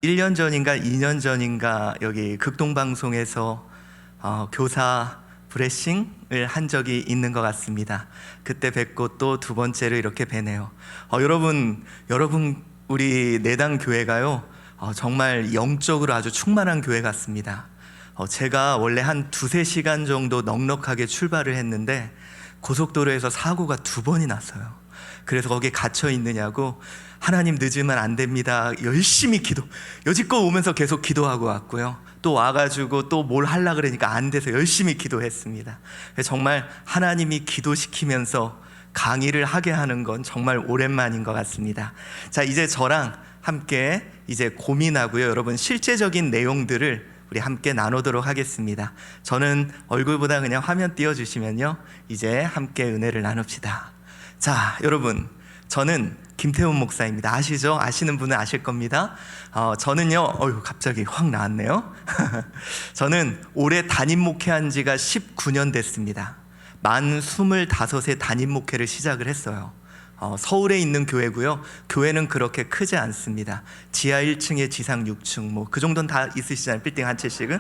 1년 전인가 2년 전인가 여기 극동방송에서 교사 브레싱을 한 적이 있는 것 같습니다. 그때 뵙고 또 두 번째로 이렇게 뵈네요. 여러분 우리 내당 교회가요 정말 영적으로 아주 충만한 교회 같습니다. 제가 원래 한 2-3시간 정도 넉넉하게 출발을 했는데 고속도로에서 사고가 2번이 났어요. 그래서 거기에 갇혀 있느냐고, 하나님 늦으면 안 됩니다, 열심히 여지껏 오면서 계속 기도하고 왔고요. 또 와가지고 또 뭘 하려고 그러니까 안 돼서 열심히 기도했습니다. 정말 하나님이 기도시키면서 강의를 하게 하는 건 정말 오랜만인 것 같습니다. 자, 이제 저랑 함께 이제 고민하고요, 여러분 실제적인 내용들을 우리 함께 나누도록 하겠습니다. 저는 얼굴보다 그냥 화면 띄워주시면요 이제 함께 은혜를 나눕시다. 자, 여러분, 저는 김태훈 목사입니다. 아시죠? 아시는 분은 아실 겁니다. 저는요, 갑자기 확 나왔네요. 저는 올해 담임 목회한 지가 19년 됐습니다. 만 25세 담임 목회를 시작을 했어요. 서울에 있는 교회고요. 교회는 그렇게 크지 않습니다. 지하 1층에 지상 6층 뭐 그 정도는 다 있으시잖아요, 빌딩 한 채씩은.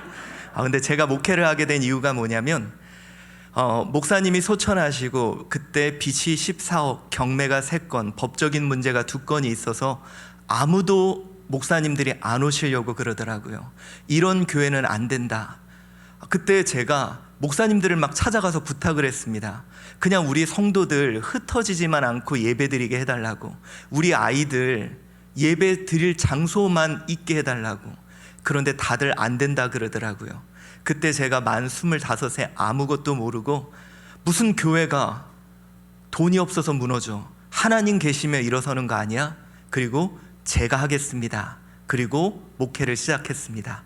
근데 제가 목회를 하게 된 이유가 뭐냐면, 목사님이 소천하시고 그때 빚이 14억, 경매가 3건, 법적인 문제가 2건이 있어서 아무도 목사님들이 안 오시려고 그러더라고요. 이런 교회는 안 된다. 그때 제가 목사님들을 막 찾아가서 부탁을 했습니다. 그냥 우리 성도들 흩어지지만 않고 예배 드리게 해달라고, 우리 아이들 예배 드릴 장소만 있게 해달라고. 그런데 다들 안 된다 그러더라고요. 그때 제가 만 25세 아무것도 모르고, 무슨 교회가 돈이 없어서 무너져, 하나님 계시며 일어서는 거 아니야? 그리고 제가 하겠습니다. 그리고 목회를 시작했습니다.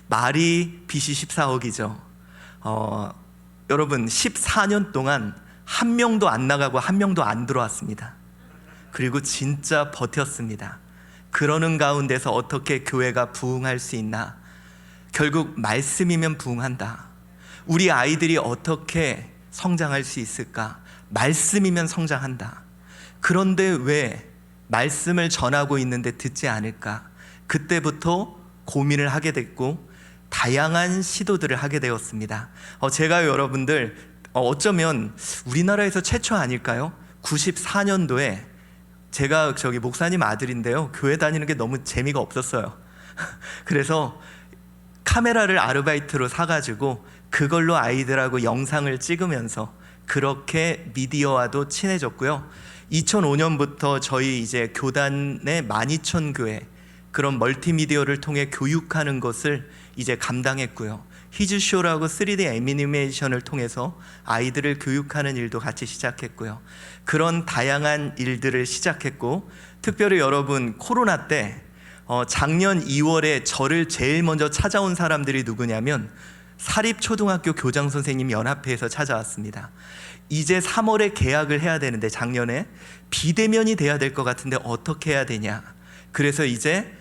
말이 빚이 14억이죠. 여러분 14년 동안 한 명도 안 나가고 한 명도 안 들어왔습니다. 그리고 진짜 버텼습니다. 그러는 가운데서 어떻게 교회가 부흥할 수 있나? 결국 말씀이면 부흥한다. 우리 아이들이 어떻게 성장할 수 있을까? 말씀이면 성장한다. 그런데 왜 말씀을 전하고 있는데 듣지 않을까? 그때부터 고민을 하게 됐고 다양한 시도들을 하게 되었습니다. 제가 여러분들 어쩌면 우리나라에서 최초 아닐까요? 94년도에 제가 목사님 아들인데요, 교회 다니는 게 너무 재미가 없었어요. 그래서 카메라를 아르바이트로 사가지고 그걸로 아이들하고 영상을 찍으면서 그렇게 미디어와도 친해졌고요. 2005년부터 저희 이제 교단의 12,000교회 그런 멀티미디어를 통해 교육하는 것을 이제 감당했고요. 히즈쇼라고 3D 애니메이션을 통해서 아이들을 교육하는 일도 같이 시작했고요. 그런 다양한 일들을 시작했고, 특별히 여러분 코로나 때 작년 2월에 저를 제일 먼저 찾아온 사람들이 누구냐면 사립초등학교 교장선생님 연합회에서 찾아왔습니다. 이제 3월에 개학을 해야 되는데 작년에 비대면이 돼야 될 것 같은데 어떻게 해야 되냐. 그래서 이제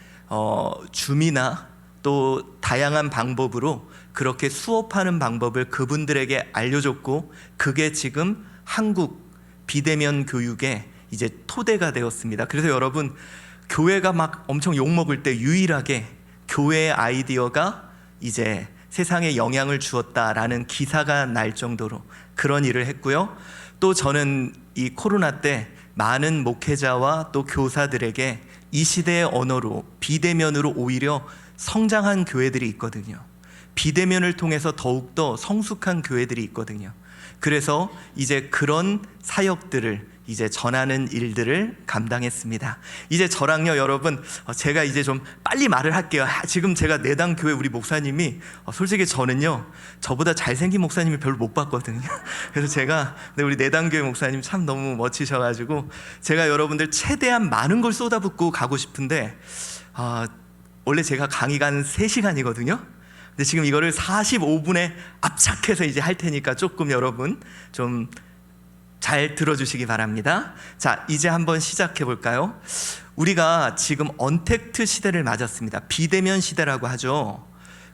줌이나 또 다양한 방법으로 그렇게 수업하는 방법을 그분들에게 알려줬고, 그게 지금 한국 비대면 교육의 이제 토대가 되었습니다. 그래서 여러분, 교회가 막 엄청 욕먹을 때 유일하게 교회의 아이디어가 이제 세상에 영향을 주었다라는 기사가 날 정도로 그런 일을 했고요. 또 저는 이 코로나 때 많은 목회자와 또 교사들에게 이 시대의 언어로 비대면으로 오히려 성장한 교회들이 있거든요. 비대면을 통해서 더욱더 성숙한 교회들이 있거든요. 그래서 이제 그런 사역들을 이제 전하는 일들을 감당했습니다. 이제 저랑요, 여러분, 제가 이제 좀 빨리 말을 할게요. 지금 제가 내당 교회 우리 목사님이 솔직히 저는요 저보다 잘생긴 목사님이 별로 못 봤거든요. 그래서 제가 우리 내당 교회 목사님 참 너무 멋지셔가지고 제가 여러분들 최대한 많은 걸 쏟아붓고 가고 싶은데, 원래 제가 강의가 한 3시간이거든요. 근데 지금 이거를 45분에 압착해서 이제 할 테니까 조금 여러분 좀 잘 들어주시기 바랍니다. 자, 이제 한번 시작해 볼까요? 우리가 지금 언택트 시대를 맞았습니다. 비대면 시대라고 하죠.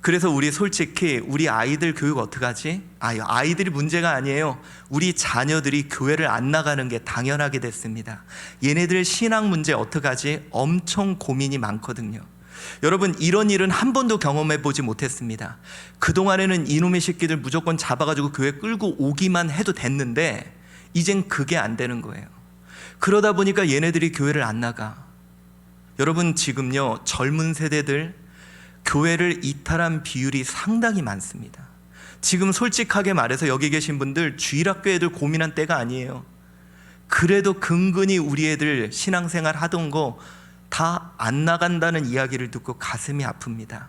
그래서 우리 솔직히 우리 아이들 교육 어떡하지? 아이들이 문제가 아니에요. 우리 자녀들이 교회를 안 나가는 게 당연하게 됐습니다. 얘네들 신앙 문제 어떡하지? 엄청 고민이 많거든요. 여러분, 이런 일은 한 번도 경험해 보지 못했습니다. 그동안에는 이놈의 새끼들 무조건 잡아가지고 교회 끌고 오기만 해도 됐는데 이젠 그게 안 되는 거예요. 그러다 보니까 얘네들이 교회를 안 나가. 여러분, 지금요 젊은 세대들 교회를 이탈한 비율이 상당히 많습니다. 지금 솔직하게 말해서 여기 계신 분들 주일학교 애들 고민한 때가 아니에요. 그래도 근근히 우리 애들 신앙생활 하던 거 다 안 나간다는 이야기를 듣고 가슴이 아픕니다.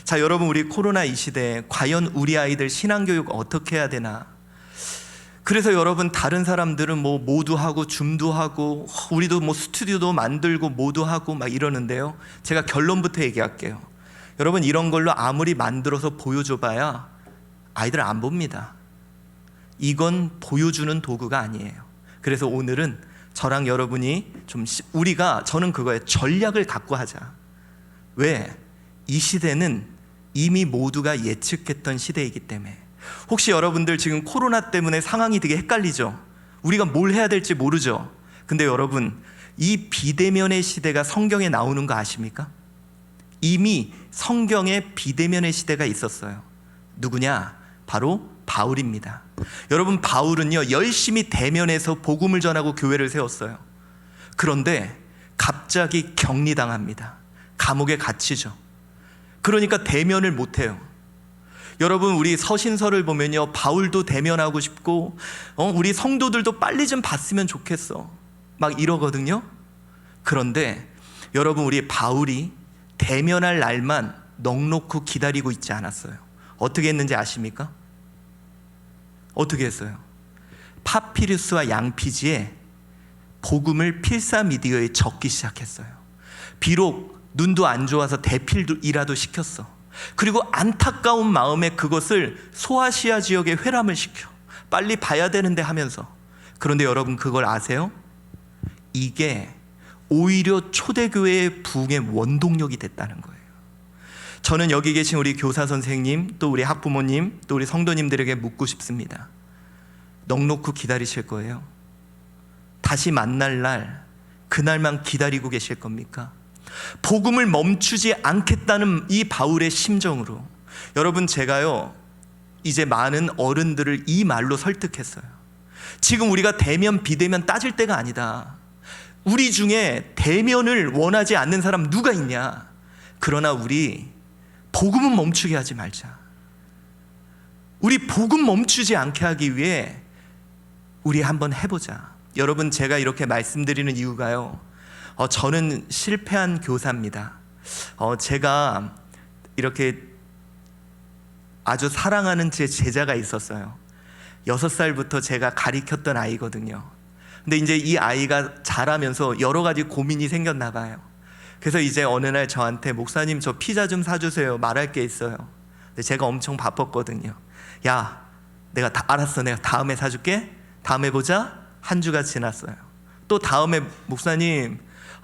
자, 여러분, 우리 코로나 이 시대에 과연 우리 아이들 신앙교육 어떻게 해야 되나? 그래서 여러분, 다른 사람들은 뭐 모두 하고 줌도 하고 우리도 뭐 스튜디오도 만들고 모두 하고 막 이러는데요, 제가 결론부터 얘기할게요. 여러분, 이런 걸로 아무리 만들어서 보여줘봐야 아이들 안 봅니다. 이건 보여주는 도구가 아니에요. 그래서 오늘은 저랑 여러분이 저는 그거에 전략을 갖고 하자. 왜? 이 시대는 이미 모두가 예측했던 시대이기 때문에. 혹시 여러분들 지금 코로나 때문에 상황이 되게 헷갈리죠? 우리가 뭘 해야 될지 모르죠? 근데 여러분, 이 비대면의 시대가 성경에 나오는 거 아십니까? 이미 성경에 비대면의 시대가 있었어요. 누구냐? 바로 바울입니다. 여러분, 바울은요 열심히 대면해서 복음을 전하고 교회를 세웠어요. 그런데 갑자기 격리당합니다. 감옥에 갇히죠. 그러니까 대면을 못해요. 여러분, 우리 서신서를 보면요 바울도 대면하고 싶고 우리 성도들도 빨리 좀 봤으면 좋겠어 막 이러거든요. 그런데 여러분, 우리 바울이 대면할 날만 넋놓고 기다리고 있지 않았어요. 어떻게 했는지 아십니까? 어떻게 했어요? 파피루스와 양피지에 복음을 필사미디어에 적기 시작했어요. 비록 눈도 안 좋아서 대필이라도 시켰어. 그리고 안타까운 마음에 그것을 소아시아 지역에 회람을 시켜. 빨리 봐야 되는데 하면서. 그런데 여러분, 그걸 아세요? 이게 오히려 초대교회의 부흥의 원동력이 됐다는 거예요. 저는 여기 계신 우리 교사 선생님, 또 우리 학부모님, 또 우리 성도님들에게 묻고 싶습니다. 넋놓고 기다리실 거예요? 다시 만날 날, 그날만 기다리고 계실 겁니까? 복음을 멈추지 않겠다는 이 바울의 심정으로. 여러분, 제가요 이제 많은 어른들을 이 말로 설득했어요. 지금 우리가 대면 비대면 따질 때가 아니다. 우리 중에 대면을 원하지 않는 사람 누가 있냐? 그러나 우리 복음은 멈추게 하지 말자. 우리 복음 멈추지 않게 하기 위해 우리 한번 해보자. 여러분, 제가 이렇게 말씀드리는 이유가요, 저는 실패한 교사입니다. 제가 이렇게 아주 사랑하는 제 제자가 있었어요. 6살부터 제가 가리켰던 아이거든요. 근데 이제 이 아이가 자라면서 여러 가지 고민이 생겼나 봐요. 그래서 이제 어느 날 저한테, 목사님 저 피자 좀 사주세요, 말할 게 있어요. 근데 제가 엄청 바빴거든요. 야, 알았어, 내가 다음에 사줄게, 다음에 보자. 한 주가 지났어요. 또 다음에, 목사님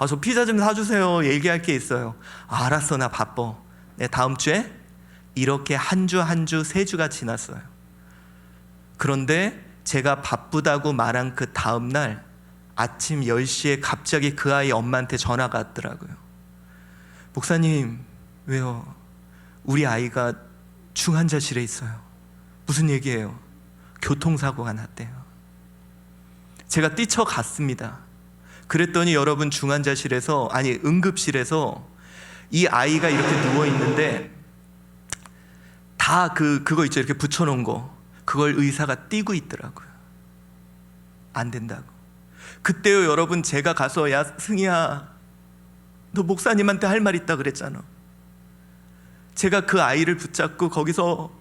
저 피자 좀 사주세요, 얘기할 게 있어요. 알았어, 나 바빠. 네, 다음 주에. 이렇게 한 주 3주가 지났어요. 그런데 제가 바쁘다고 말한 그 다음 날 아침 10시에 갑자기 그 아이 엄마한테 전화가 왔더라고요. 목사님, 왜요? 우리 아이가 중환자실에 있어요. 무슨 얘기예요? 교통사고가 났대요. 제가 뛰쳐갔습니다. 그랬더니 여러분, 응급실에서 이 아이가 이렇게 누워있는데 다 그거 있죠, 이렇게 붙여놓은 거, 그걸 의사가 띄고 있더라고요. 안 된다고. 그때요 여러분, 제가 가서, 야 승희야, 너 목사님한테 할 말 있다 그랬잖아. 제가 그 아이를 붙잡고 거기서,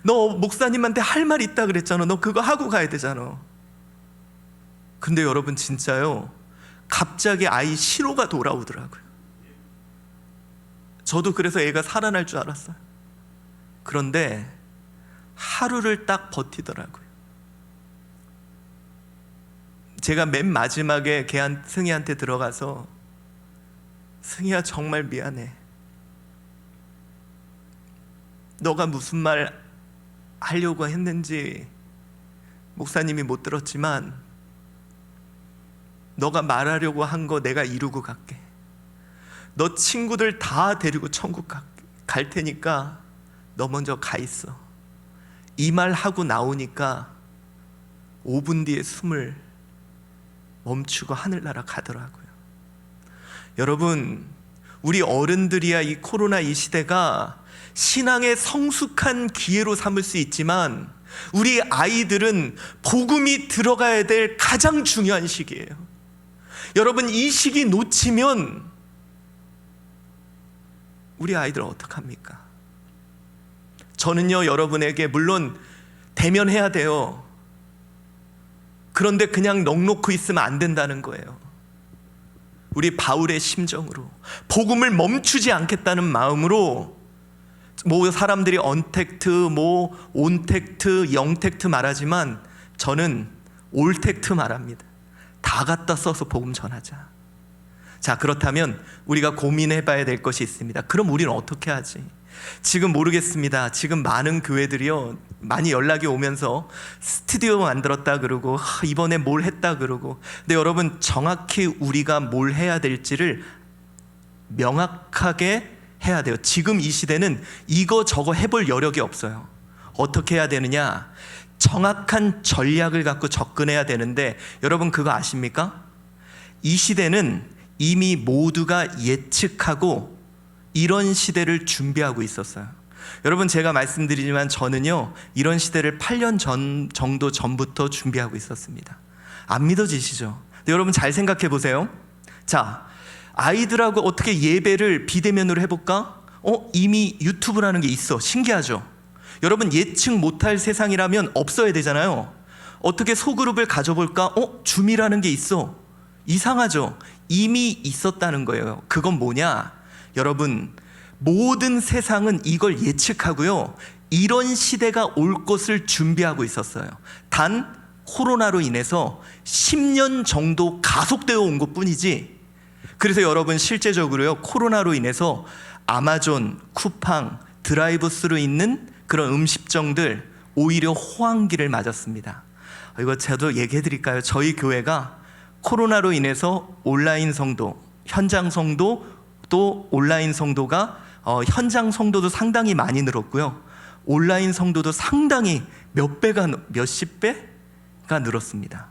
너 목사님한테 할 말 있다 그랬잖아, 너 그거 하고 가야 되잖아. 근데 여러분, 진짜요 갑자기 아이 신호가 돌아오더라고요. 저도 그래서 애가 살아날 줄 알았어요. 그런데 하루를 딱 버티더라고요. 제가 맨 마지막에 승희한테 들어가서, 승희야 정말 미안해. 너가 무슨 말 하려고 했는지 목사님이 못 들었지만 너가 말하려고 한 거 내가 이루고 갈게. 너 친구들 다 데리고 천국 갈 테니까 너 먼저 가 있어. 이 말 하고 나오니까 5분 뒤에 숨을 멈추고 하늘나라 가더라고요. 여러분, 우리 어른들이야 이 코로나 이 시대가 신앙의 성숙한 기회로 삼을 수 있지만 우리 아이들은 복음이 들어가야 될 가장 중요한 시기예요. 여러분, 이 시기 놓치면 우리 아이들 어떡합니까? 저는요, 여러분에게 물론 대면해야 돼요. 그런데 그냥 넋놓고 있으면 안 된다는 거예요. 우리 바울의 심정으로 복음을 멈추지 않겠다는 마음으로, 뭐 사람들이 언택트, 뭐 온택트, 영택트 말하지만 저는 올택트 말합니다. 다 갖다 써서 복음 전하자. 자, 그렇다면 우리가 고민해 봐야 될 것이 있습니다. 그럼 우리는 어떻게 하지? 지금 모르겠습니다. 지금 많은 교회들이요, 많이 연락이 오면서 스튜디오 만들었다 그러고 이번에 뭘 했다 그러고. 근데 여러분, 정확히 우리가 뭘 해야 될지를 명확하게 해야 돼요. 지금 이 시대는 이거 저거 해볼 여력이 없어요. 어떻게 해야 되느냐? 정확한 전략을 갖고 접근해야 되는데, 여러분 그거 아십니까? 이 시대는 이미 모두가 예측하고 이런 시대를 준비하고 있었어요. 여러분, 제가 말씀드리지만 저는요, 이런 시대를 8년 정도 전부터 준비하고 있었습니다. 안 믿어지시죠? 근데 여러분 잘 생각해 보세요. 자, 아이들하고 어떻게 예배를 비대면으로 해볼까? 이미 유튜브라는 게 있어. 신기하죠? 여러분, 예측 못할 세상이라면 없어야 되잖아요. 어떻게 소그룹을 가져볼까? 줌이라는 게 있어. 이상하죠? 이미 있었다는 거예요. 그건 뭐냐? 여러분, 모든 세상은 이걸 예측하고요, 이런 시대가 올 것을 준비하고 있었어요. 단 코로나로 인해서 10년 정도 가속되어 온 것뿐이지. 그래서 여러분, 실제적으로요, 코로나로 인해서 아마존, 쿠팡, 드라이브스루 있는 그런 음식점들 오히려 호황기를 맞았습니다. 이거 저도 얘기해 드릴까요? 저희 교회가 코로나로 인해서 온라인 성도, 현장 성도, 또 온라인 성도가 현장 성도도 상당히 많이 늘었고요, 온라인 성도도 상당히 몇십 배가 늘었습니다.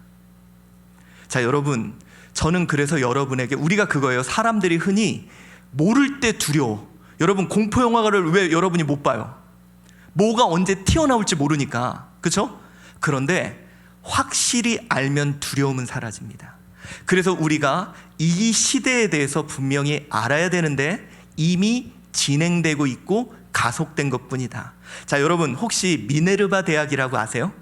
자, 여러분, 저는 그래서 여러분에게, 우리가 그거예요. 사람들이 흔히 모를 때 두려워. 여러분, 공포 영화를 왜 여러분이 못 봐요? 뭐가 언제 튀어나올지 모르니까. 그렇죠? 그런데 확실히 알면 두려움은 사라집니다. 그래서 우리가 이 시대에 대해서 분명히 알아야 되는데 이미 진행되고 있고 가속된 것뿐이다. 자, 여러분, 혹시 미네르바 대학이라고 아세요?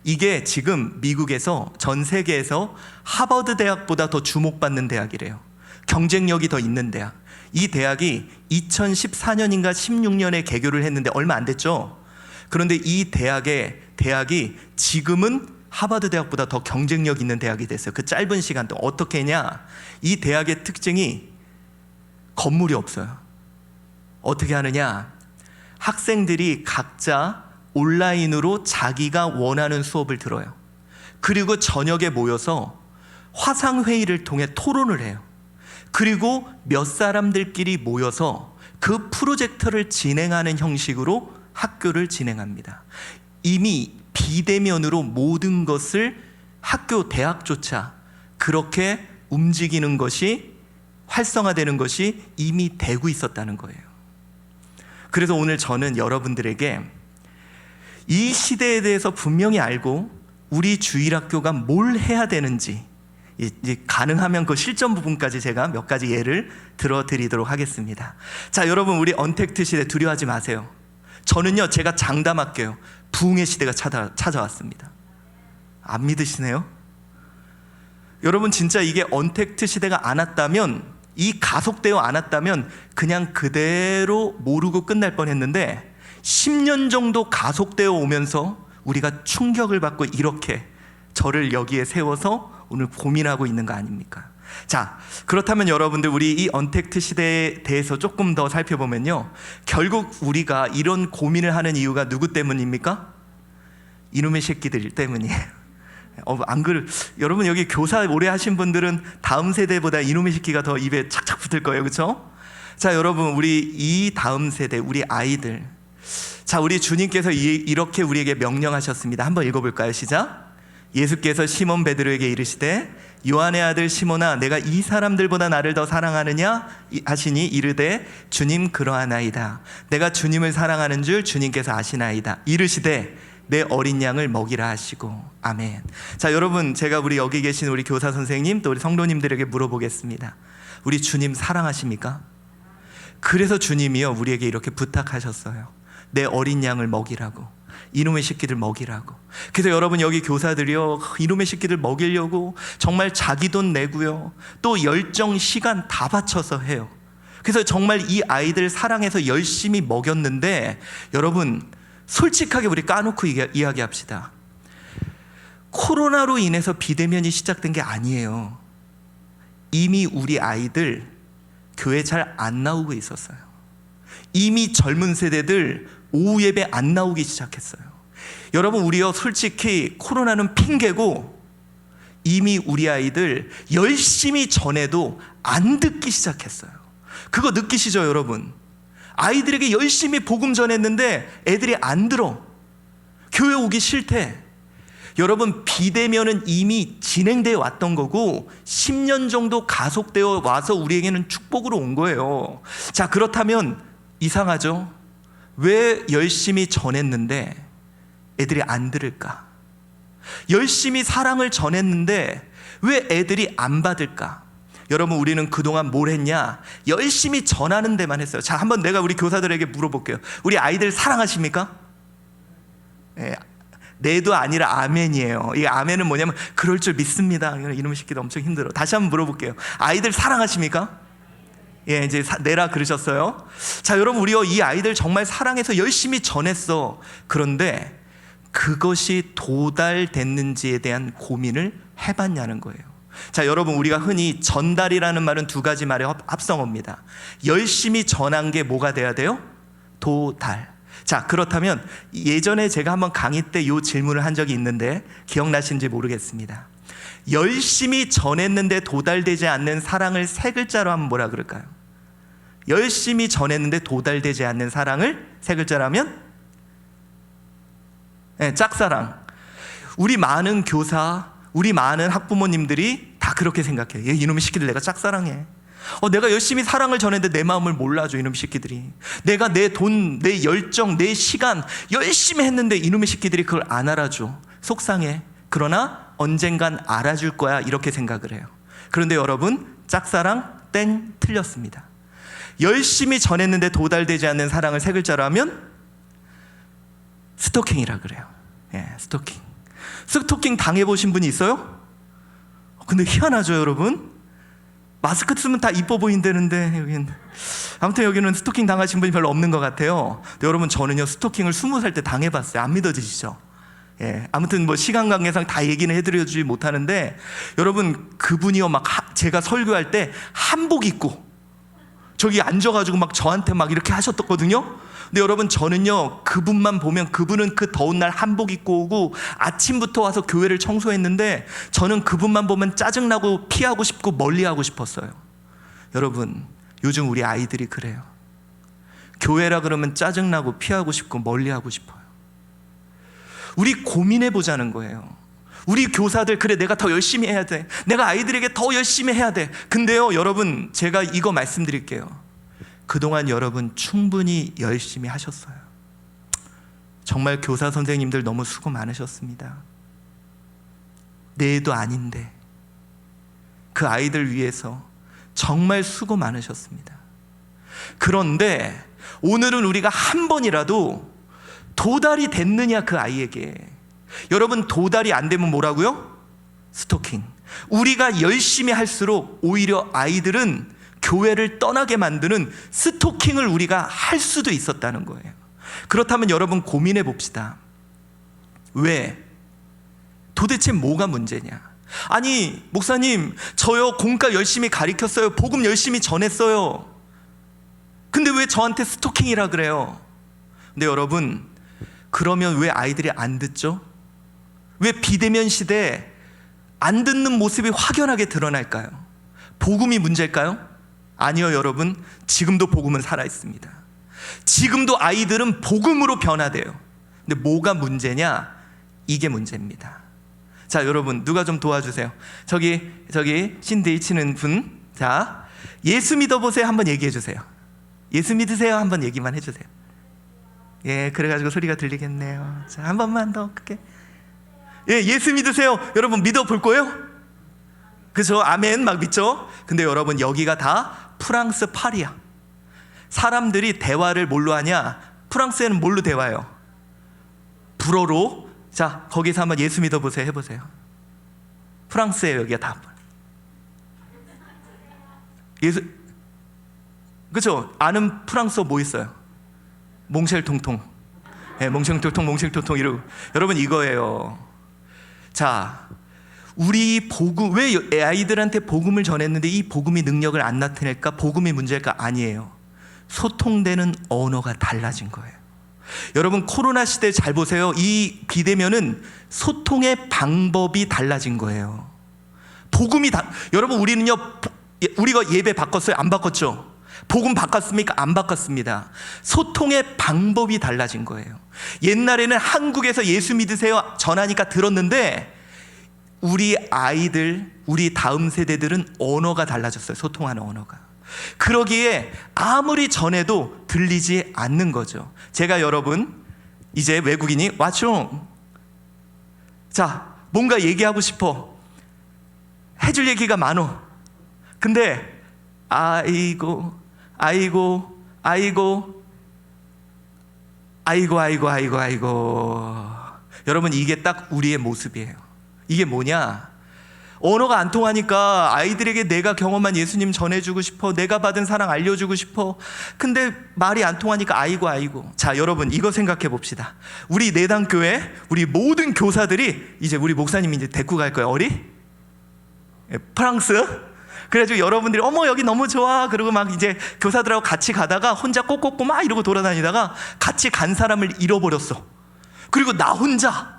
이게 지금 미국에서, 전 세계에서 하버드 대학보다 더 주목받는 대학이래요. 경쟁력이 더 있는 대학. 이 대학이 2014년인가 16년에 개교를 했는데 얼마 안 됐죠. 그런데 이 대학이 지금은 하버드 대학보다 더 경쟁력 있는 대학이 됐어요. 그 짧은 시간 동안. 어떻게 했냐? 이 대학의 특징이 건물이 없어요. 어떻게 하느냐? 학생들이 각자 온라인으로 자기가 원하는 수업을 들어요. 그리고 저녁에 모여서 화상회의를 통해 토론을 해요. 그리고 몇 사람들끼리 모여서 그 프로젝트를 진행하는 형식으로 학교를 진행합니다. 이미 비대면으로 모든 것을 학교, 대학조차 그렇게 움직이는 것이, 활성화되는 것이 이미 되고 있었다는 거예요. 그래서 오늘 저는 여러분들에게 이 시대에 대해서 분명히 알고 우리 주일학교가 뭘 해야 되는지, 이제 가능하면 그 실전 부분까지 제가 몇 가지 예를 들어드리도록 하겠습니다. 자, 여러분, 우리 언택트 시대 두려워하지 마세요. 저는요, 제가 장담할게요. 부흥의 시대가 찾아왔습니다. 안 믿으시네요? 여러분, 진짜 이게 언택트 시대가 안 왔다면, 이 가속되어 안 왔다면 그냥 그대로 모르고 끝날 뻔했는데 10년 정도 가속되어 오면서 우리가 충격을 받고 이렇게 저를 여기에 세워서 오늘 고민하고 있는 거 아닙니까? 자, 그렇다면 여러분들, 우리 이 언택트 시대에 대해서 조금 더 살펴보면요, 결국 우리가 이런 고민을 하는 이유가 누구 때문입니까? 이놈의 새끼들 때문이에요. 여러분 여기 교사 오래 하신 분들은 다음 세대보다 이놈의 새끼가 더 입에 착착 붙을 거예요, 그렇죠? 자, 여러분, 우리 이 다음 세대, 우리 아이들, 자, 우리 주님께서 이렇게 우리에게 명령하셨습니다. 한번 읽어볼까요? 시작. 예수께서 시몬 베드로에게 이르시되 요한의 아들 시몬아, 내가 이 사람들보다 나를 더 사랑하느냐 하시니 이르되 주님 그러하나이다. 내가 주님을 사랑하는 줄 주님께서 아시나이다. 이르시되 내 어린 양을 먹이라 하시고. 아멘. 자, 여러분, 제가 우리 여기 계신 우리 교사 선생님 또 우리 성도님들에게 물어보겠습니다. 우리 주님 사랑하십니까? 그래서 주님이요 우리에게 이렇게 부탁하셨어요. 내 어린 양을 먹이라고, 이놈의 새끼들 먹이라고. 그래서 여러분 여기 교사들이요 이놈의 새끼들 먹이려고 정말 자기 돈 내고요 또 열정 시간 다 바쳐서 해요. 그래서 정말 이 아이들 사랑해서 열심히 먹였는데, 여러분 솔직하게 우리 까놓고 이야기합시다. 코로나로 인해서 비대면이 시작된 게 아니에요. 이미 우리 아이들 교회 잘 안 나오고 있었어요. 이미 젊은 세대들 오후 예배 안 나오기 시작했어요. 여러분, 우리요 솔직히 코로나는 핑계고 이미 우리 아이들 열심히 전해도 안 듣기 시작했어요. 그거 느끼시죠, 여러분? 아이들에게 열심히 복음 전했는데 애들이 안 들어. 교회 오기 싫대. 여러분, 비대면은 이미 진행되어 왔던 거고 10년 정도 가속되어 와서 우리에게는 축복으로 온 거예요. 자, 그렇다면 이상하죠? 왜 열심히 전했는데 애들이 안 들을까? 열심히 사랑을 전했는데 왜 애들이 안 받을까? 여러분, 우리는 그동안 뭘 했냐? 열심히 전하는 데만 했어요. 자, 한번 내가 우리 교사들에게 물어볼게요. 우리 아이들 사랑하십니까? 네, 네도 아니라 아멘이에요. 이 아멘은 뭐냐면 그럴 줄 믿습니다. 이놈의 새끼도 엄청 힘들어. 다시 한번 물어볼게요. 아이들 사랑하십니까? 예, 이제 내라 그러셨어요. 자, 여러분, 우리요 이 아이들 정말 사랑해서 열심히 전했어. 그런데 그것이 도달됐는지에 대한 고민을 해봤냐는 거예요. 자, 여러분, 우리가 흔히 전달이라는 말은 두 가지 말의 합성어입니다. 열심히 전한 게 뭐가 돼야 돼요? 도달. 자, 그렇다면 예전에 제가 한번 강의 때 이 질문을 한 적이 있는데 기억나시는지 모르겠습니다. 열심히 전했는데 도달되지 않는 사랑을 세 글자로 하면 뭐라 그럴까요? 열심히 전했는데 도달되지 않는 사랑을 세 글자로 하면? 네, 짝사랑. 우리 많은 교사, 우리 많은 학부모님들이 다 그렇게 생각해요. 이놈의 새끼들 내가 짝사랑해. 내가 열심히 사랑을 전했는데 내 마음을 몰라줘, 이놈의 새끼들이. 내가 내 돈, 내 열정, 내 시간 열심히 했는데 이놈의 새끼들이 그걸 안 알아줘. 속상해. 그러나 언젠간 알아줄 거야, 이렇게 생각을 해요. 그런데 여러분, 짝사랑 땡, 틀렸습니다. 열심히 전했는데 도달되지 않는 사랑을 세 글자로 하면 스토킹이라 그래요. 예, 스토킹. 스토킹 당해보신 분이 있어요? 근데 희한하죠, 여러분? 마스크 쓰면 다 이뻐 보인다는데 여기는 스토킹 당하신 분이 별로 없는 것 같아요. 근데 여러분, 저는요 스토킹을 20살 때 당해봤어요. 안 믿어지시죠? 예, 아무튼 뭐 시간 관계상 다 얘기는 해드려주지 못하는데, 여러분, 그분이요 막 제가 설교할 때 한복 입고 저기 앉아가지고 막 저한테 막 이렇게 하셨거든요. 근데 여러분, 저는요 그분만 보면, 그분은 그 더운 날 한복 입고 오고 아침부터 와서 교회를 청소했는데 저는 그분만 보면 짜증나고 피하고 싶고 멀리하고 싶었어요. 여러분, 요즘 우리 아이들이 그래요. 교회라 그러면 짜증나고 피하고 싶고 멀리하고 싶어요. 우리 고민해 보자는 거예요. 우리 교사들, 그래 내가 더 열심히 해야 돼. 내가 아이들에게 더 열심히 해야 돼. 근데요 여러분, 제가 이거 말씀드릴게요. 그동안 여러분 충분히 열심히 하셨어요. 정말 교사 선생님들 너무 수고 많으셨습니다. 내 애도 아닌데 그 아이들 위해서 정말 수고 많으셨습니다. 그런데 오늘은 우리가 한 번이라도 도달이 됐느냐, 그 아이에게. 여러분, 도달이 안 되면 뭐라고요? 스토킹. 우리가 열심히 할수록 오히려 아이들은 교회를 떠나게 만드는 스토킹을 우리가 할 수도 있었다는 거예요. 그렇다면 여러분, 고민해 봅시다. 왜? 도대체 뭐가 문제냐? 아니, 목사님, 저요 공과 열심히 가르쳤어요. 복음 열심히 전했어요. 근데 왜 저한테 스토킹이라 그래요? 근데 여러분, 그러면 왜 아이들이 안 듣죠? 왜 비대면 시대에 안 듣는 모습이 확연하게 드러날까요? 복음이 문제일까요? 아니요, 여러분. 지금도 복음은 살아있습니다. 지금도 아이들은 복음으로 변화돼요. 근데 뭐가 문제냐? 이게 문제입니다. 자, 여러분, 누가 좀 도와주세요. 저기 신데이 치는 분, 자, 예수 믿어보세요 한번 얘기해 주세요. 예수 믿으세요 한번 얘기만 해주세요. 예, 그래가지고 소리가 들리겠네요. 자, 한 번만 더 크게. 예, 예수 믿으세요. 여러분 믿어볼 거예요? 그죠? 아멘 막 믿죠? 근데 여러분, 여기가 다 프랑스 파리야. 사람들이 대화를 뭘로 하냐? 프랑스에는 뭘로 대화해요? 불어로. 자, 거기서 한번 예수 믿어보세요 해보세요. 프랑스에 여기가 다 예수, 그죠? 아는 프랑스어 뭐 있어요? 몽쉘통통. 네, 몽쉘통통 이러고. 여러분, 이거예요. 자, 우리 복음, 왜 아이들한테 복음을 전했는데 이 복음이 능력을 안 나타낼까? 복음이 문제일까? 아니에요. 소통되는 언어가 달라진 거예요. 여러분, 코로나 시대 잘 보세요. 이 비대면은 소통의 방법이 달라진 거예요. 복음이 여러분, 우리는요, 우리가 예배 바꿨어요? 안 바꿨죠? 복음 바꿨습니까? 안 바꿨습니다. 소통의 방법이 달라진 거예요. 옛날에는 한국에서 예수 믿으세요 전하니까 들었는데, 우리 아이들, 우리 다음 세대들은 언어가 달라졌어요. 소통하는 언어가. 그러기에 아무리 전해도 들리지 않는 거죠. 제가 여러분, 이제 외국인이 What's wrong? 자, 뭔가 얘기하고 싶어. 해줄 얘기가 많어. 근데 아이고 여러분, 이게 딱 우리의 모습이에요. 이게 뭐냐? 언어가 안 통하니까 아이들에게 내가 경험한 예수님 전해주고 싶어. 내가 받은 사랑 알려주고 싶어. 근데 말이 안 통하니까 아이고. 자, 여러분, 이거 생각해 봅시다. 우리 내당교회 우리 모든 교사들이 이제 우리 목사님이 이제 데리고 갈 거예요. 어디? 프랑스. 그래가지고 여러분들이 어머 여기 너무 좋아. 그리고 막 이제 교사들하고 같이 가다가 혼자 꼬꼬꼬 막 이러고 돌아다니다가 같이 간 사람을 잃어버렸어. 그리고 나 혼자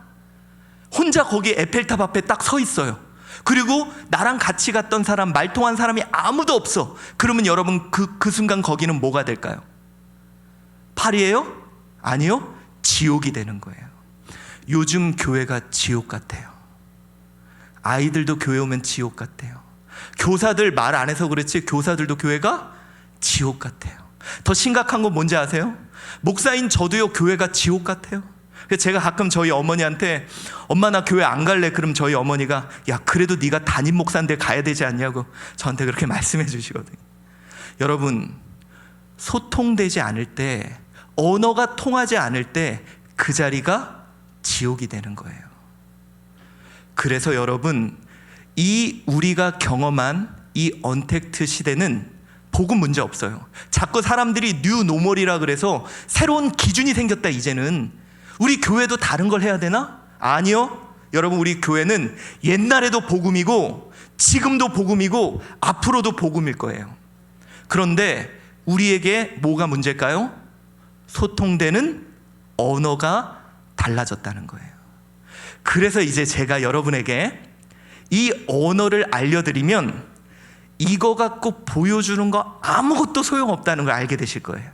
거기 에펠탑 앞에 딱 서 있어요. 그리고 나랑 같이 갔던 사람, 말통한 사람이 아무도 없어. 그러면 여러분, 그 순간 거기는 뭐가 될까요? 파리예요? 아니요, 지옥이 되는 거예요. 요즘 교회가 지옥 같아요. 아이들도 교회 오면 지옥 같아요. 교사들 말 안 해서 그렇지 교사들도 교회가 지옥 같아요. 더 심각한 건 뭔지 아세요? 목사인 저도요, 교회가 지옥 같아요. 그래서 제가 가끔 저희 어머니한테 엄마 나 교회 안 갈래. 그럼 저희 어머니가 야, 그래도 네가 담임 목사인데 가야 되지 않냐고 저한테 그렇게 말씀해 주시거든요. 여러분, 소통되지 않을 때, 언어가 통하지 않을 때 그 자리가 지옥이 되는 거예요. 그래서 여러분, 이 우리가 경험한 이 언택트 시대는 복음 문제 없어요. 자꾸 사람들이 뉴 노멀이라 그래서 새로운 기준이 생겼다. 이제는 우리 교회도 다른 걸 해야 되나? 아니요. 여러분, 우리 교회는 옛날에도 복음이고 지금도 복음이고 앞으로도 복음일 거예요. 그런데 우리에게 뭐가 문제일까요? 소통되는 언어가 달라졌다는 거예요. 그래서 이제 제가 여러분에게 이 언어를 알려드리면 이거 갖고 보여주는 거 아무것도 소용없다는 걸 알게 되실 거예요.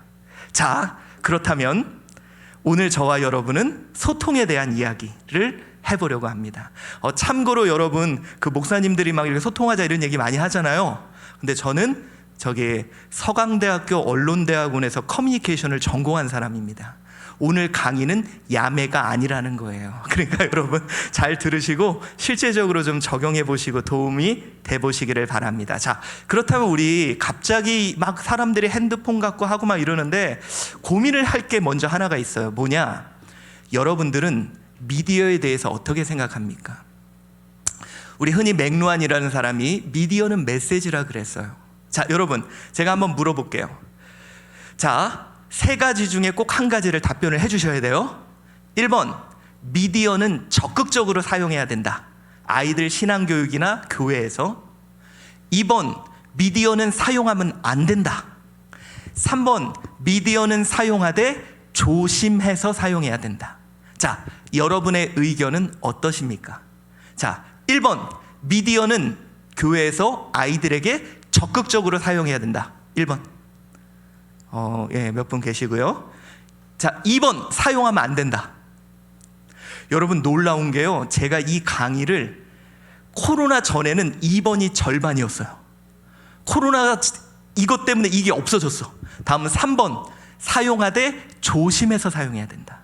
자, 그렇다면 오늘 저와 여러분은 소통에 대한 이야기를 해보려고 합니다. 참고로 여러분, 그 목사님들이 막 이렇게 소통하자 이런 얘기 많이 하잖아요. 근데 저는 저기 서강대학교 언론대학원에서 커뮤니케이션을 전공한 사람입니다. 오늘 강의는 야매가 아니라는 거예요. 그러니까 여러분 잘 들으시고 실제적으로 좀 적용해 보시고 도움이 돼 보시기를 바랍니다. 자, 그렇다면 우리 갑자기 막 사람들이 핸드폰 갖고 하고 막 이러는데 고민을 할 게 먼저 하나가 있어요. 뭐냐? 여러분들은 미디어에 대해서 어떻게 생각합니까? 우리 흔히 맥루안이라는 사람이 미디어는 메시지라 그랬어요. 자, 여러분, 제가 한번 물어볼게요. 자, 세 가지 중에 꼭 한 가지를 답변을 해주셔야 돼요. 1번, 미디어는 적극적으로 사용해야 된다. 아이들 신앙교육이나 교회에서. 2번, 미디어는 사용하면 안 된다. 3번, 미디어는 사용하되 조심해서 사용해야 된다. 자, 여러분의 의견은 어떠십니까? 자, 1번, 미디어는 교회에서 아이들에게 적극적으로 사용해야 된다. 1번. 몇 분 계시고요. 자, 2번, 사용하면 안 된다. 여러분, 놀라운 게요, 제가 이 강의를 코로나 전에는 2번이 절반이었어요. 코로나가 이것 때문에 이게 없어졌어. 다음은 3번, 사용하되 조심해서 사용해야 된다.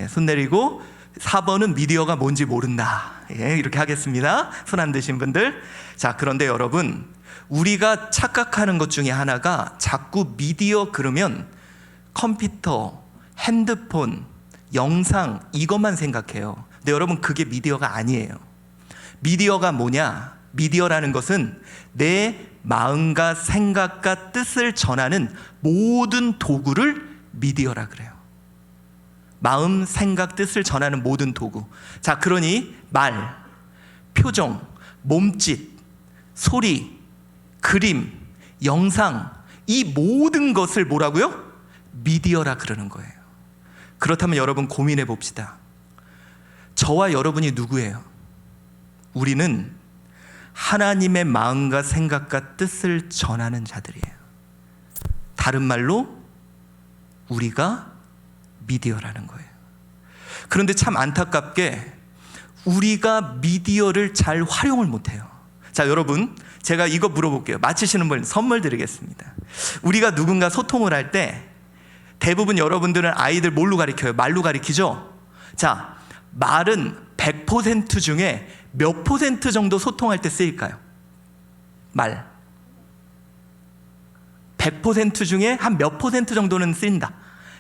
손 내리고. 4번은 미디어가 뭔지 모른다. 이렇게 하겠습니다. 손 안 드신 분들. 자, 그런데 여러분, 우리가 착각하는 것 중에 하나가 자꾸 미디어 그러면 컴퓨터, 핸드폰, 영상 이것만 생각해요. 근데 여러분, 그게 미디어가 아니에요. 미디어가 뭐냐? 미디어라는 것은 내 마음과 생각과 뜻을 전하는 모든 도구를 미디어라 그래요. 마음, 생각, 뜻을 전하는 모든 도구. 자, 그러니 말, 표정, 몸짓, 소리, 그림, 영상, 이 모든 것을 뭐라고요? 미디어라 그러는 거예요. 그렇다면 여러분, 고민해 봅시다. 저와 여러분이 누구예요? 우리는 하나님의 마음과 생각과 뜻을 전하는 자들이에요. 다른 말로 우리가 미디어라는 거예요. 그런데 참 안타깝게 우리가 미디어를 잘 활용을 못해요. 자, 여러분, 제가 이거 물어볼게요. 맞히시는 분 선물 드리겠습니다. 우리가 누군가 소통을 할 때 대부분 여러분들은 아이들 뭘로 가르쳐요? 말로 가르치죠? 자, 말은 100% 중에 몇 % 정도 소통할 때 쓰일까요? 말 100% 중에 한 몇 % 정도는 쓰인다.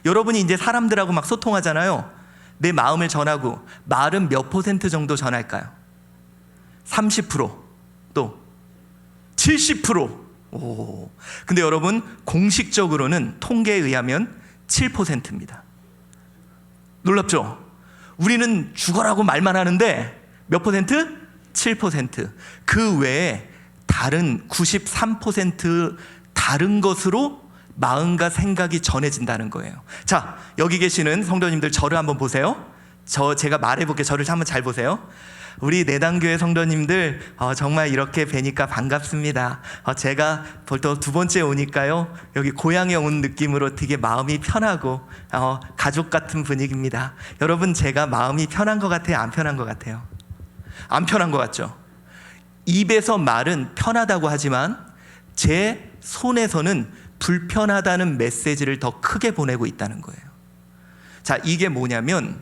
여러분이 이제 사람들하고 막 소통하잖아요. 내 마음을 전하고 말은 몇 % 정도 전할까요? 30%, 또 70%. 오. 근데 여러분, 공식적으로는 통계에 의하면 7%입니다. 놀랍죠? 우리는 죽어라고 말만 하는데 몇 %? 7%. 그 외에 다른 93% 다른 것으로 마음과 생각이 전해진다는 거예요. 자, 여기 계시는 성도님들, 저를 한번 보세요. 제가 말해볼게요. 저를 한번 잘 보세요. 우리 내단교회 성도님들, 정말 이렇게 뵈니까 반갑습니다. 제가 벌써 2번째 오니까요, 여기 고향에 온 느낌으로 되게 마음이 편하고 가족 같은 분위기입니다. 여러분, 제가 마음이 편한 것 같아요? 안 편한 것 같아요? 안 편한 것 같죠? 입에서 말은 편하다고 하지만 제 손에서는 불편하다는 메시지를 더 크게 보내고 있다는 거예요. 자, 이게 뭐냐면